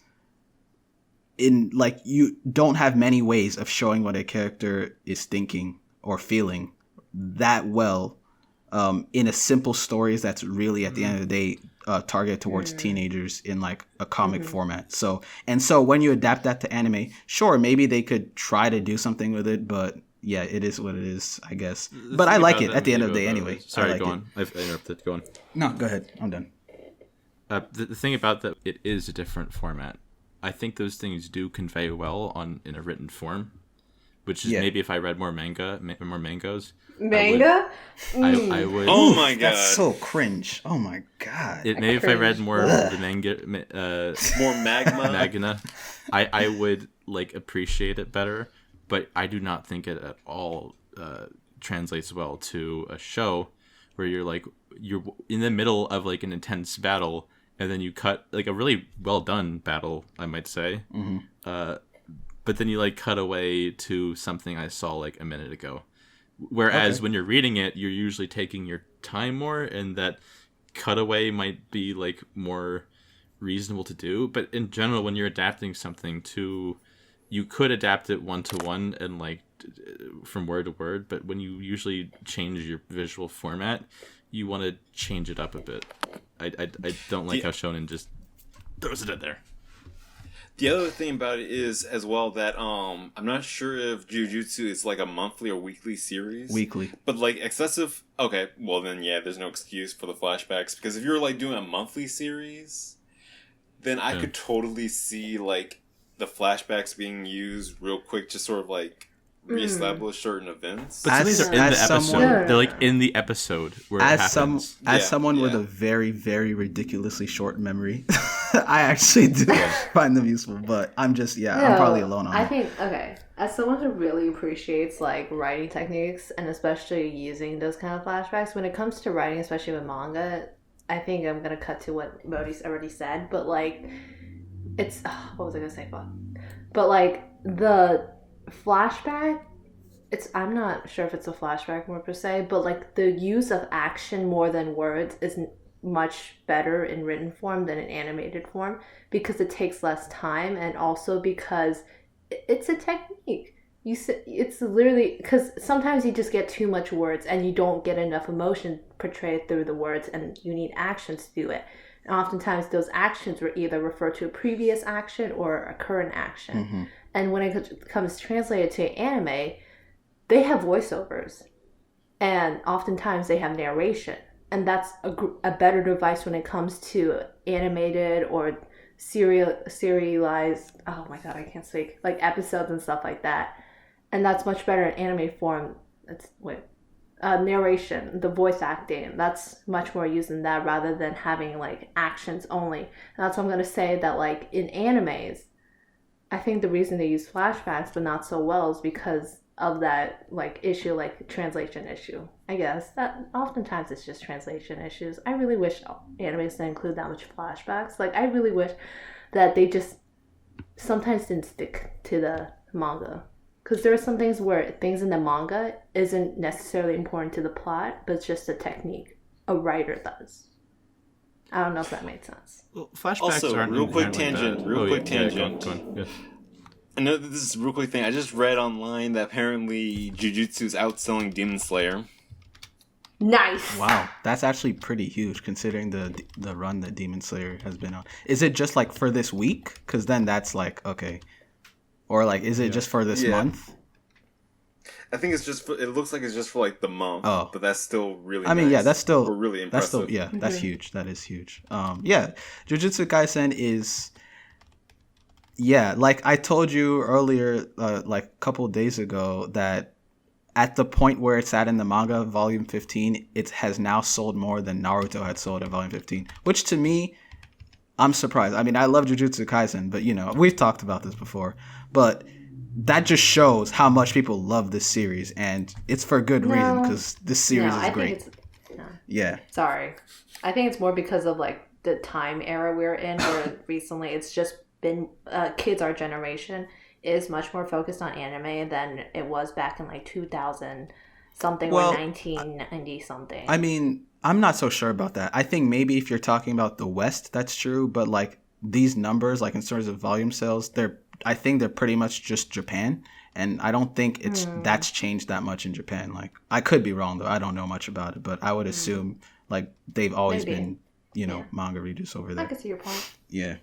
you don't have many ways of showing what a character is thinking or feeling that well in a simple stories that's really, at the end of the day, targeted towards teenagers in like a comic format. So when you adapt that to anime, sure, maybe they could try to do something with it, but yeah, it is what it is, I guess. But I like it at the end of the day anyway. Sorry, go on. I've interrupted. Go on. No, go ahead. I'm done. The thing about that, it is a different format. I think those things do convey well in a written form, which is maybe if I read more mangas. Manga? I would. Oh my god, that's so cringe. Oh my god. Maybe if I read more of the manga, more magna, I would like appreciate it better. But I do not think it at all translates well to a show where you're in the middle of like an intense battle, and then you cut like a really well done battle, I might say. But then you like cut away to something I saw like a minute ago. Whereas when you're reading it, you're usually taking your time more, and that cutaway might be like more reasonable to do. But in general, when you're adapting something to, you could adapt it one to one and like from word to word. But when you usually change your visual format, you want to change it up a bit. I don't like how Shonen just throws it in there. The other thing about it is as well that I'm not sure if Jujutsu is like a monthly or weekly series. Weekly. But like excessive. Okay, well then yeah, there's no excuse for the flashbacks, because if you're like doing a monthly series, then I could totally see like the flashbacks being used real quick to sort of like reestablish certain events. But some of these are in the episode. They're like in the episode where it happens. As someone with a very, very ridiculously short memory, I actually do find them useful. But I'm probably alone on it. I think, as someone who really appreciates like writing techniques and especially using those kind of flashbacks, when it comes to writing, especially with manga, I think I'm going to cut to what Modi's already said. But like, it's, what was I going to say? But like, the flashback, I'm not sure if it's a flashback more per se, but like the use of action more than words is much better in written form than in animated form, because it takes less time, and also because it's a technique. It's literally, because sometimes you just get too much words and you don't get enough emotion portrayed through the words, and you need actions to do it. And oftentimes those actions will either refer to a previous action or a current action. And when it comes translated to anime, they have voiceovers, and oftentimes they have narration, and that's a better device when it comes to animated or serialized. Oh my god, I can't speak, like episodes and stuff like that, and that's much better in anime form. Narration, the voice acting, that's much more used in that rather than having like actions only. And that's what I'm gonna say, that like in animes, I think the reason they use flashbacks but not so well is because of that like issue, like translation issue. I guess that oftentimes it's just translation issues. I really wish animes didn't include that much flashbacks. Like I really wish that they just sometimes didn't stick to the manga, because there are some things where things in the manga isn't necessarily important to the plot, but it's just a technique a writer does. I don't know if that made sense. Well, flashbacks also, aren't real quick inherently tangent. Go on. Yeah. I know this is a real quick thing. I just read online that apparently Jujutsu is outselling Demon Slayer. Nice. Wow, that's actually pretty huge considering the run that Demon Slayer has been on. Is it just like for this week? Because then that's like okay, or like is it just for this month? I think it's just. It looks like it's just for like the month. Oh, but that's still really. I mean, nice. That's still really impressive. That's huge. That is huge. Jujutsu Kaisen is. Yeah, like I told you earlier, like a couple of days ago, that at the point where it's at in the manga, volume 15, it has now sold more than Naruto had sold at volume 15, which to me, I'm surprised. I mean, I love Jujutsu Kaisen, but we've talked about this before, but that just shows how much people love this series, and it's for good reason, because this series is great. Yeah. Sorry. I think it's more because of like the time era we're in, where recently it's just been kids our generation is much more focused on anime than it was back in like 2000 something or 1990 something. I mean, I'm not so sure about that. I think maybe if you're talking about the West, that's true, but like these numbers, like in terms of volume sales, I think they're pretty much just Japan, and I don't think that's changed that much in Japan. Like I could be wrong though, I don't know much about it, but I would assume like they've always been manga readers over I there. can see your point. Yeah.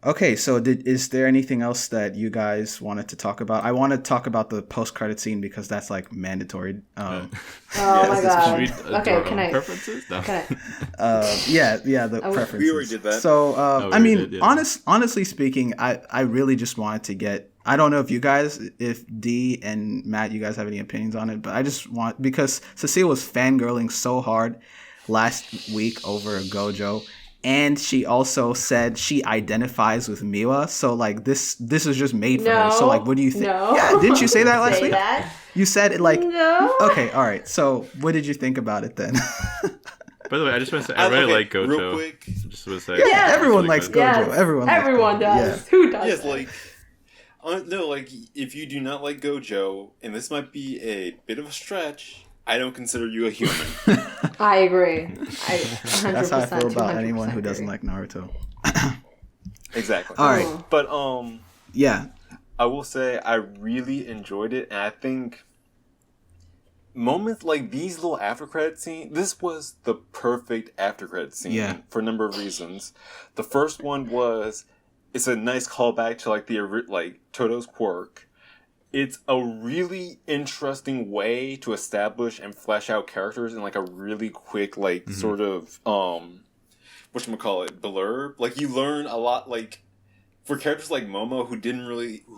Okay, so is there anything else that you guys wanted to talk about? I want to talk about the post-credit scene because that's like mandatory. Oh my god. Okay, can I? Preferences? No. Can the preferences. We already did that. So, I mean, did, yeah. honestly speaking, I really just wanted to get. I don't know if D and Matt, you guys have any opinions on it, but I just want, because Cecile was fangirling so hard last week over Gojo. And she also said she identifies with Miwa, so like this is just made for her. So like, what do you think? No. Yeah, didn't you say that last Say week? that? You said it like. No. Okay, all right. So what did you think about it then? By the way, I just want to say I really like Gojo. Real quick. Just want to say, Yeah, everyone likes good. Gojo. Yes, Everyone does. Yeah. Who does? Yes, like. No, like, if you do not like Gojo, and this might be a bit of a stretch, I don't consider you a human. I agree. 100%. That's how I feel about 200% anyone who doesn't agree. like Naruto. Exactly. All right. But, Yeah. I will say I really enjoyed it, and I think moments like these little after credit scenes, this was the perfect after credit scene for a number of reasons. The first one was, it's a nice callback to like Todo's quirk. It's a really interesting way to establish and flesh out characters in like a really quick sort of whatchamacallit, blurb. Like you learn a lot, like for characters like Momo who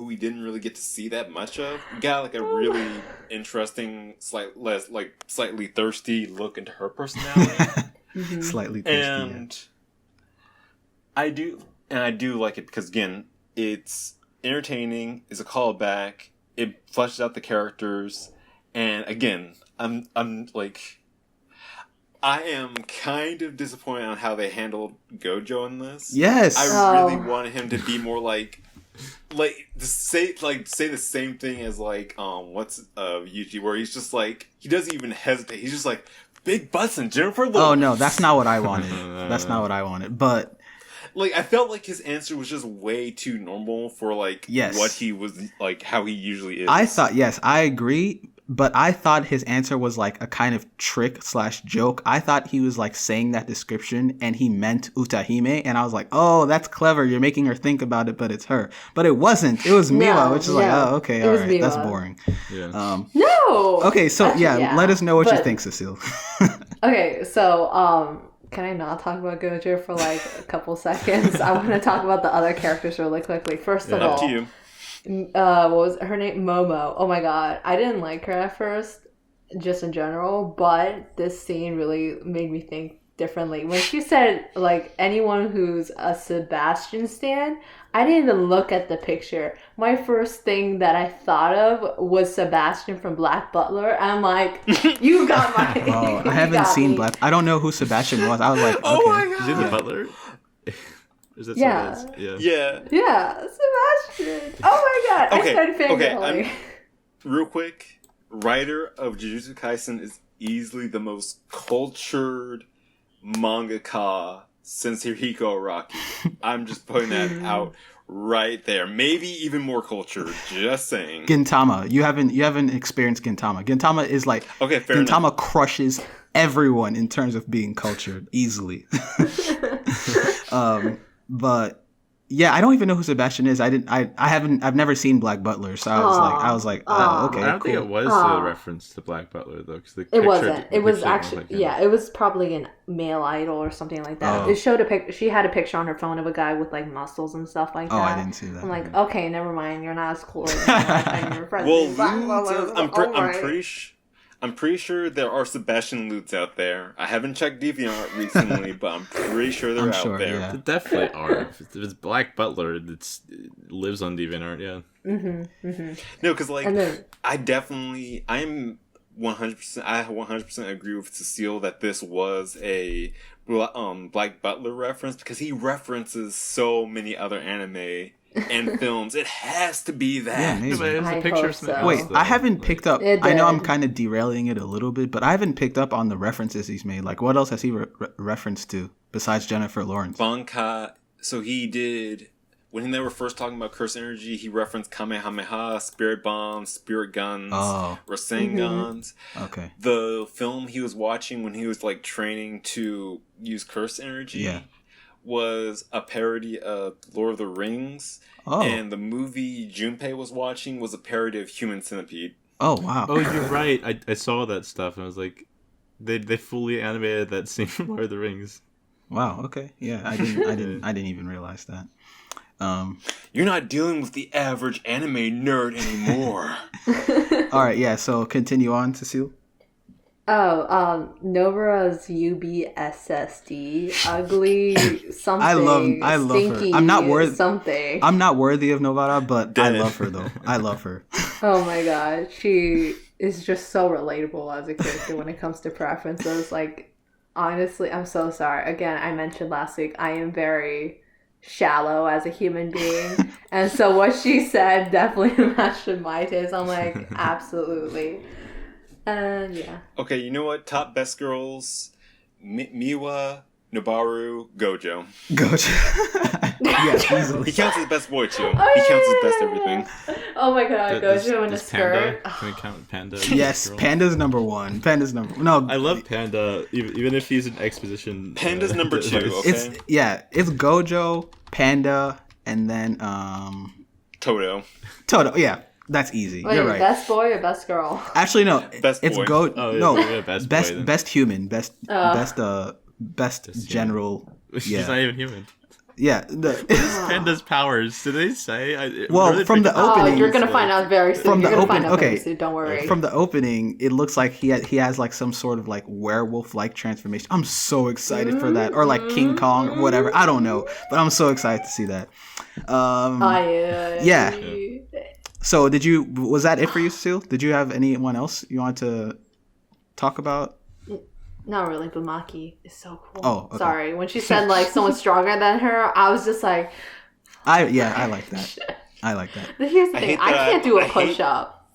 we didn't really get to see that much of. We got like a really interesting, slightly thirsty look into her personality. Slightly thirsty. And I do like it because again, it's entertaining, it's a callback, it fleshes out the characters, and again, I am kind of disappointed on how they handled Gojo in this. Yes. I really wanted him to be more say the same thing as Yuji, where he's just like, he doesn't even hesitate. He's just like, big butts and Jennifer Lawrence. Oh no, that's not what I wanted. That's not what I wanted. But I felt like his answer was just way too normal for what he was how he usually is. I agree. But I thought his answer was like a kind of trick/joke. I thought he was like saying that description and he meant Utahime. And I was like, oh, that's clever. You're making her think about it, but it's her. But it wasn't. It was Miwa, which is like, oh, okay, all right. Miwa. That's boring. Yeah. No! Okay, so actually, let us know what you think, Cecile. Okay, so can I not talk about Gojo for like a couple seconds? I want to talk about the other characters really quickly. First of all, up to you. What was her name? Momo. Oh my god, I didn't like her at first, just in general, but this scene really made me think differently. When she said like anyone who's a Sebastian stan, I didn't even look at the picture. My first thing that I thought of was Sebastian from Black Butler. I'm like, you got my. Oh, I haven't seen Black. I don't know who Sebastian was. I was like, okay. Oh my god, is he the butler? Is that Yeah, Sebastian. Oh my god, I started fangirling. Real quick, writer of Jujutsu Kaisen is easily the most cultured mangaka since Hihiko Araki. I'm just putting that out right there. Maybe even more cultured. Just saying. Gintama. You haven't experienced Gintama. Gintama is like Gintama enough. Crushes everyone in terms of being cultured easily. But yeah, I don't even know who Sebastian is. I've never seen Black Butler, so I was like, oh, okay. I don't think it was a reference to Black Butler though, because it wasn't. It was actually it was probably a male idol or something like that. It showed she had a picture on her phone of a guy with like muscles and stuff like that. Oh, I didn't see that. I'm like, okay, never mind. You're not as cool as your friend. Well, I'm pretty sure there are Sebastian Lutes out there. I haven't checked DeviantArt recently, but I'm pretty sure they're out there. Yeah. There definitely are. If it's Black Butler, it lives on DeviantArt, yeah. No, because I'm 100%. I 100% agree with Cecile that this was a Black Butler reference because he references so many other anime and films. It has to be that. Yeah, maybe. There's a picture of so. Wait, I haven't picked up. I know I'm kind of derailing it a little bit, but I haven't picked up on the references he's made. Like, what else has he referenced to besides Jennifer Lawrence? Bankai. So he did. when they were first talking about curse energy, he referenced Kamehameha, spirit bombs, spirit guns, Rasengans. Okay. The film he was watching when he was like training to use curse energy was a parody of Lord of the Rings. Oh. And the movie Junpei was watching was a parody of Human Centipede. Oh, wow. Oh, you're right. I saw that stuff and I was like, they fully animated that scene from Lord of the Rings. Wow. Okay. Yeah, I didn't even realize that. You're not dealing with the average anime nerd anymore. All right. Yeah. So continue on, Cecile. Novara's UBSSD, ugly something. I love her. I'm not worthy of Novara, but I love her though. I love her. Oh my god, she is just so relatable as a character when it comes to preferences. Like, honestly, I'm so sorry. Again, I mentioned last week, I am very shallow as a human being, and so what she said definitely matched my taste. I'm like, absolutely. Yeah. Okay, you know what? Top best girls: Miwa, Nobaru, Gojo. Yeah, easily. He counts as best boy too. He counts as best everything. Oh my god, Gojo in a skirt. Can we count Panda? Yes, Panda's number one. No, I love Panda, even if he's an exposition. Panda's number 2. Okay. It's Gojo, Panda, and then Toudou. Yeah. That's easy. Wait, you're right. Best boy or best girl? Actually, no. Best boy. It's best human. Best general. She's not even human. Yeah. Panda's powers. Did they say? From the opening, you're gonna find out very soon. Very soon. Don't worry. From the opening, it looks like he has like some sort of like werewolf-like transformation. I'm so excited for that, or like King Kong or whatever. I don't know, but I'm so excited to see that. Yeah. So was that it for you, Cecile? Did you have anyone else you want to talk about? Not really, but Maki is so cool. Oh, okay. Sorry. When she said like someone stronger than her, I was just like, I like that. I like that. But here's the thing, I can't do a push-up.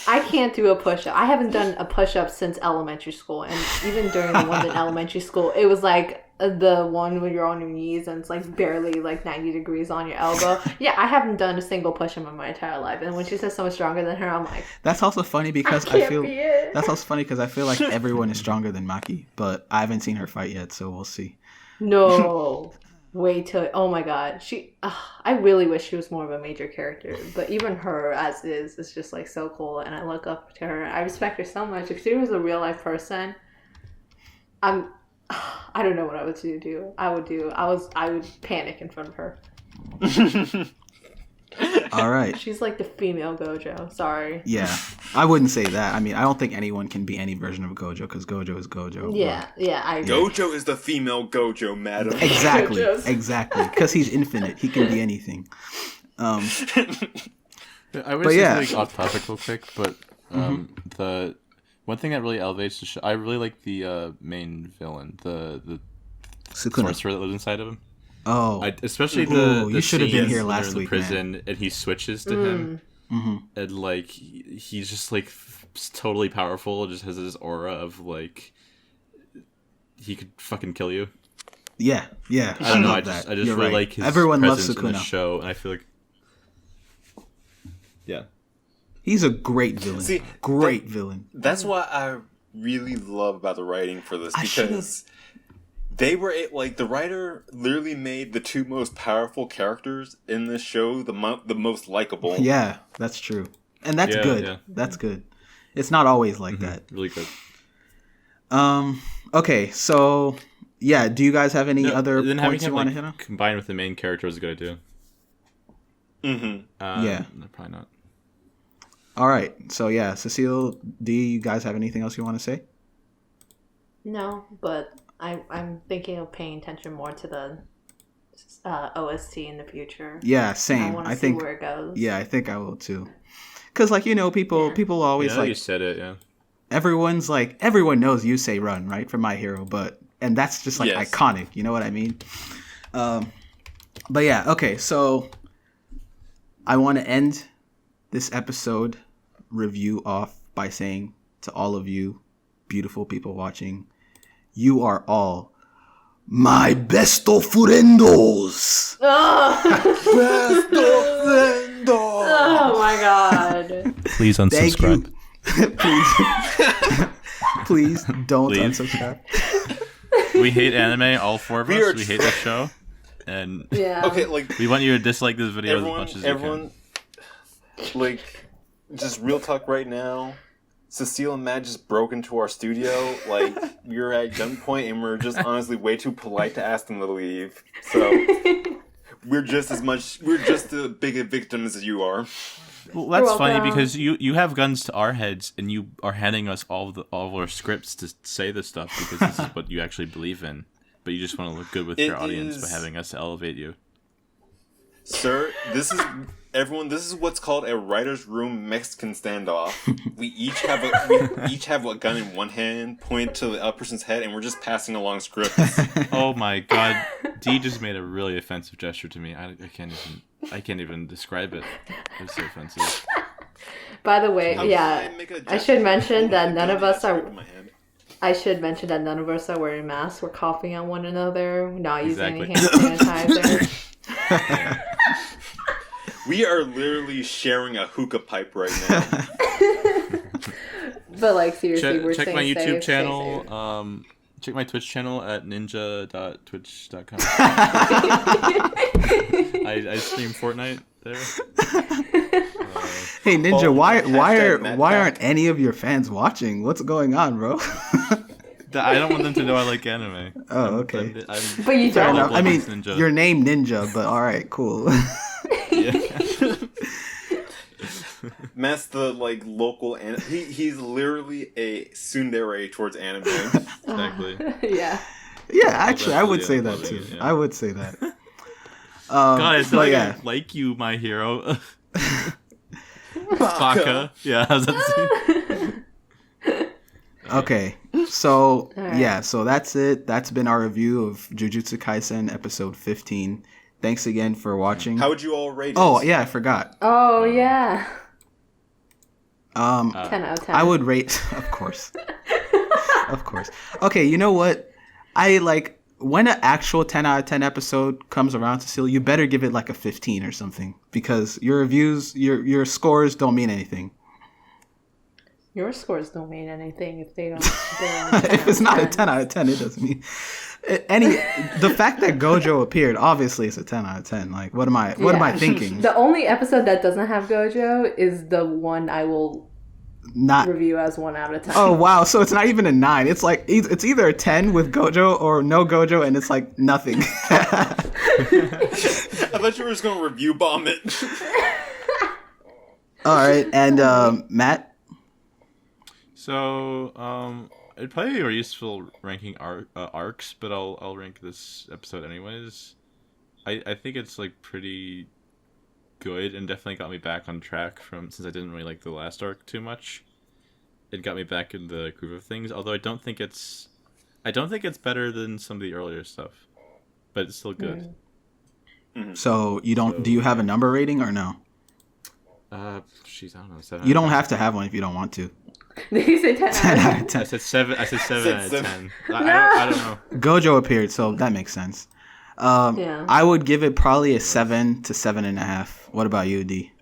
I can't do a push-up. I haven't done a push-up since elementary school, and even during the ones in elementary school, it was like the one where you're on your knees and it's like barely like 90 degrees on your elbow. Yeah, I haven't done a single push-up in my entire life, and when she says someone stronger than her, I'm like, that's also funny because I feel like everyone is stronger than Maki, but I haven't seen her fight yet, so we'll see. No. Wait till, oh my god, I really wish she was more of a major character, but even her as is just like so cool, and I look up to her. I respect her so much. If she was a real life person, I don't know what I would do. I would panic in front of her. All right. She's like the female Gojo. Sorry. Yeah, I wouldn't say that. I mean, I don't think anyone can be any version of Gojo because Gojo is Gojo. Yeah, I agree. Gojo is the female Gojo, madam. Exactly, because he's infinite. He can be anything. I would say something off topic real quick, but the one thing that really elevates the show, I really like the main villain, the sorcerer that lives inside of him. Oh, especially the you should have been here last in the week, prison, man. And he switches to him, and like he's just like totally powerful. Just has this aura of like he could fucking kill you. Yeah. I don't know. I just really like his presence in the show, and I feel like he's a great villain. Villain. That's what I really love about the writing for this, because they were like, the writer literally made the two most powerful characters in this show the most likable. Yeah, that's true, and that's good. Yeah. That's good. It's not always like that. Really good. Okay, so yeah, do you guys have any other points you want to hit on? Combined with the main character is a good idea. Yeah, no, probably not. All right, so yeah, Cecile, D, you guys have anything else you want to say? No, but I'm thinking of paying attention more to the OST in the future. Yeah, same. I think where it goes. Yeah, I think I will too. Because people always like. You said it, yeah. Everyone knows You Say Run, right, from My Hero, and that's just like iconic. You know what I mean? But yeah, okay. So I want to end this episode review off by saying to all of you beautiful people watching, you are all My besto friendos. Oh my god. Please unsubscribe. Please don't Leave. unsubscribe. We hate anime, all four of us. We hate this show. And okay, like we want you to dislike this video as much as you can. Like, just real talk right now. Cecile and Matt just broke into our studio. Like, we were at gunpoint, and we're just honestly way too polite to ask them to leave. So we're just as big a victims as you are. Well, that's funny because you have guns to our heads, and you are handing us all of our scripts to say this stuff because this is what you actually believe in. But you just want to look good with your audience by having us elevate you. Sir, this is what's called a writer's room Mexican standoff. We each have a gun in one hand, pointed to the other person's head, and we're just passing along scripts. Oh my god, D just made a really offensive gesture to me. I can't even describe it. It's so offensive. By the way, I should mention that none of us are. I should mention that none of us are wearing masks. We're coughing on one another. We're not using any hand sanitizer. We are literally sharing a hookah pipe right now. But like seriously, we're check staying my YouTube safe, channel. Check my Twitch channel at ninja.twitch.com. I stream Fortnite there. Hey Ninja, why aren't any of your fans watching? What's going on, bro? I don't want them to know I like anime. Oh, okay. But you don't. I mean, your name Ninja, but all right, cool. Yeah. Matt's the local he's literally a tsundere towards anime. Exactly. Yeah. Yeah, actually, I would say that too. Yeah. I would say that. God, I feel like you, my hero. Baka. Yeah, how's that? Okay, so so that's it. That's been our review of Jujutsu Kaisen episode 15. Thanks again for watching. How would you all rate it? Oh yeah, I forgot. Oh yeah. 10 out of 10. I would rate, of course. Of course. Okay, you know what? I when an actual 10 out of 10 episode comes around, Cecile, you better give it a 15 or something because your reviews, your scores don't mean anything. Your scores don't mean anything if they don't. If it's not a 10 out of 10, it doesn't mean the fact that Gojo appeared, obviously it's a 10 out of 10. What am I thinking? The only episode that doesn't have Gojo is the one I will not review as 1 out of 10. Oh wow, so it's not even a 9. It's it's either a 10 with Gojo or no Gojo, and it's nothing. I thought you were just gonna review bomb it. All right, and Matt. So, it'd probably be more useful ranking arcs, but I'll rank this episode anyways. I think it's pretty good and definitely got me back on track since I didn't really like the last arc too much. It got me back in the groove of things, although I don't think it's better than some of the earlier stuff, but it's still good. Mm-hmm. So do you have a number rating or no? I don't know. 7 you don't have to have one if you don't want to. Did you say 10 out of 10? I said 7 out of 10. I don't know. Gojo appeared, so that makes sense. I would give it probably a 7 to 7.5. What about you, D?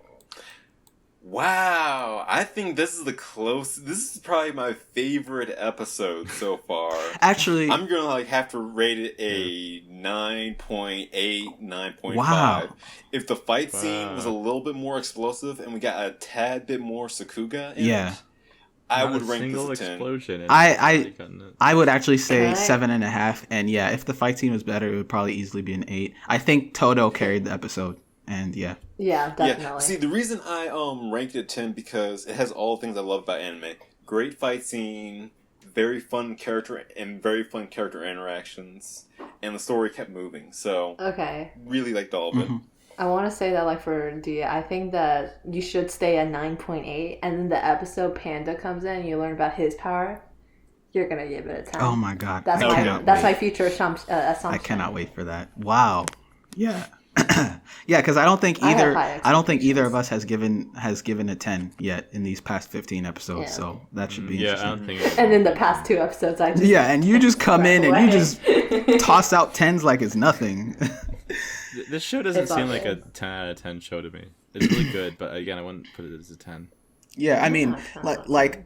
Wow, I think this is this is probably my favorite episode so far. Actually, I'm gonna have to rate it a 9.8, 9.5. Wow. If the fight scene was a little bit more explosive and we got a tad bit more Sakuga in it, I would rank this a 10. Explosion. I would actually say 7.5, and if the fight scene was better, it would probably easily be an 8. I think Toudou carried the episode, and Yeah, definitely. Yeah. See, the reason I ranked it 10 because it has all the things I love about anime. Great fight scene, very fun character interactions, and the story kept moving. So really liked all of it. I want to say that for D, I think that you should stay at 9.8, and then the episode Panda comes in and you learn about his power, you're gonna give it a 10. Oh my god. That's my future assumption. I cannot wait for that. Wow. Yeah. Yeah, because I don't think I have either. high I don't think either of us has given a 10 yet in these past 15 episodes. Yeah. So that should be Yeah, interesting. I don't think. And in the past 2 episodes, I just And you just come in and you away. just toss out 10s like it's nothing. This show doesn't It's seem all like a good. 10 out of 10 show to me. It's really good, but again, I wouldn't put it as a 10. Yeah, I mean, like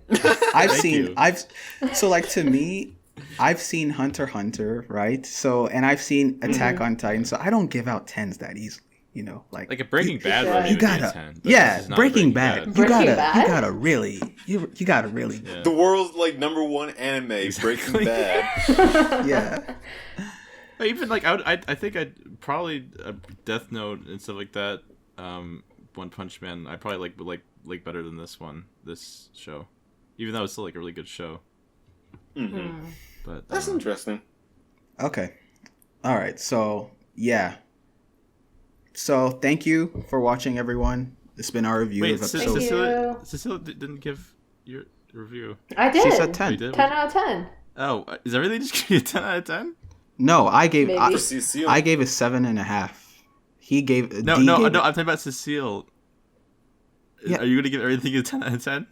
I've seen, you. so like to me, I've seen Hunter x Hunter, right? So, and I've seen Attack on Titan, so I don't give out 10s that easily, you know, like Like a Breaking Bad Yeah. would maybe you be a gotta, 10. But yeah, this is not Breaking Bad, Breaking you Bad? gotta really, you gotta really, Yeah. The world's like #1 anime, Exactly. Breaking Bad. yeah. Even like I think I'd probably Death Note and stuff like that. One Punch Man, I probably like better than this show, even though it's still like a really good show. Mm-hmm. But That's interesting. Okay, all right, so yeah, so thank you for watching, everyone. It's been our review wait, of episode. Cecilia didn't give your review. I did. She said You 10. did? 10 out of 10. Oh, is that really just give you a 10 out of 10? No, I gave Maybe. For Cecile. I gave a 7.5. He gave No, D no, gave no. it- I'm talking about Cecile. Yeah. Are you gonna give everything a 10 out of 10?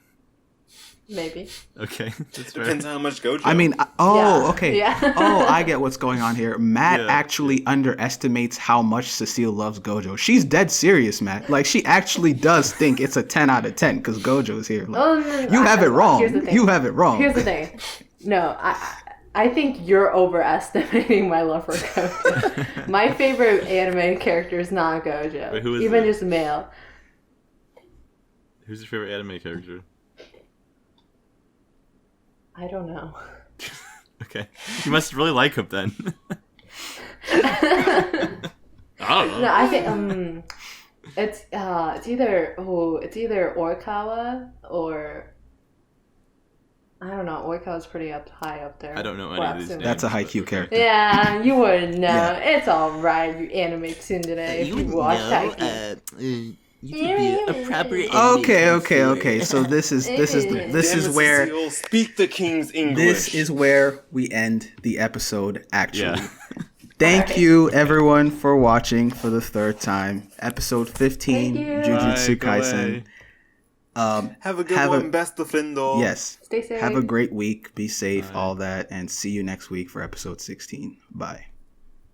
Maybe. Okay, that's fair. Depends on how much Gojo. I mean, Yeah. okay. Yeah. Oh, I get what's going on here. Matt Yeah. actually underestimates how much Cecile loves Gojo. She's dead serious, Matt. Like, she actually does think it's a 10 out of 10 because Gojo's here. Like, Oh, no, you have it wrong. Here's the thing. You have it wrong. Here's the thing. No, I think you're overestimating my love for Gojo. My favorite anime character is not Gojo. Wait, who is even it? just male. Who's your favorite anime character? I don't know. Okay, you must really like him then. I don't know. No, I think it's either Orikawa or I don't know. Orikawa's pretty high up there. I don't know Or any of these Hatsune. names. That's a high but Q okay. character. Yeah, you wouldn't know. Yeah. It's alright, you anime tsundere, if you watch Haikyuu. You could be a proper Okay. So this is Damn it, where Cecile, speak the king's English. this is where we end the episode. Actually, Yeah. thank you everyone for watching for the 3rd time. Episode 15, Thank you. Jujutsu Bye, go Kaisen. away. Have a good one, best of friendo. Yes. Stay safe. Have a great week. Be safe. Bye. All that, and see you next week for episode 16. Bye.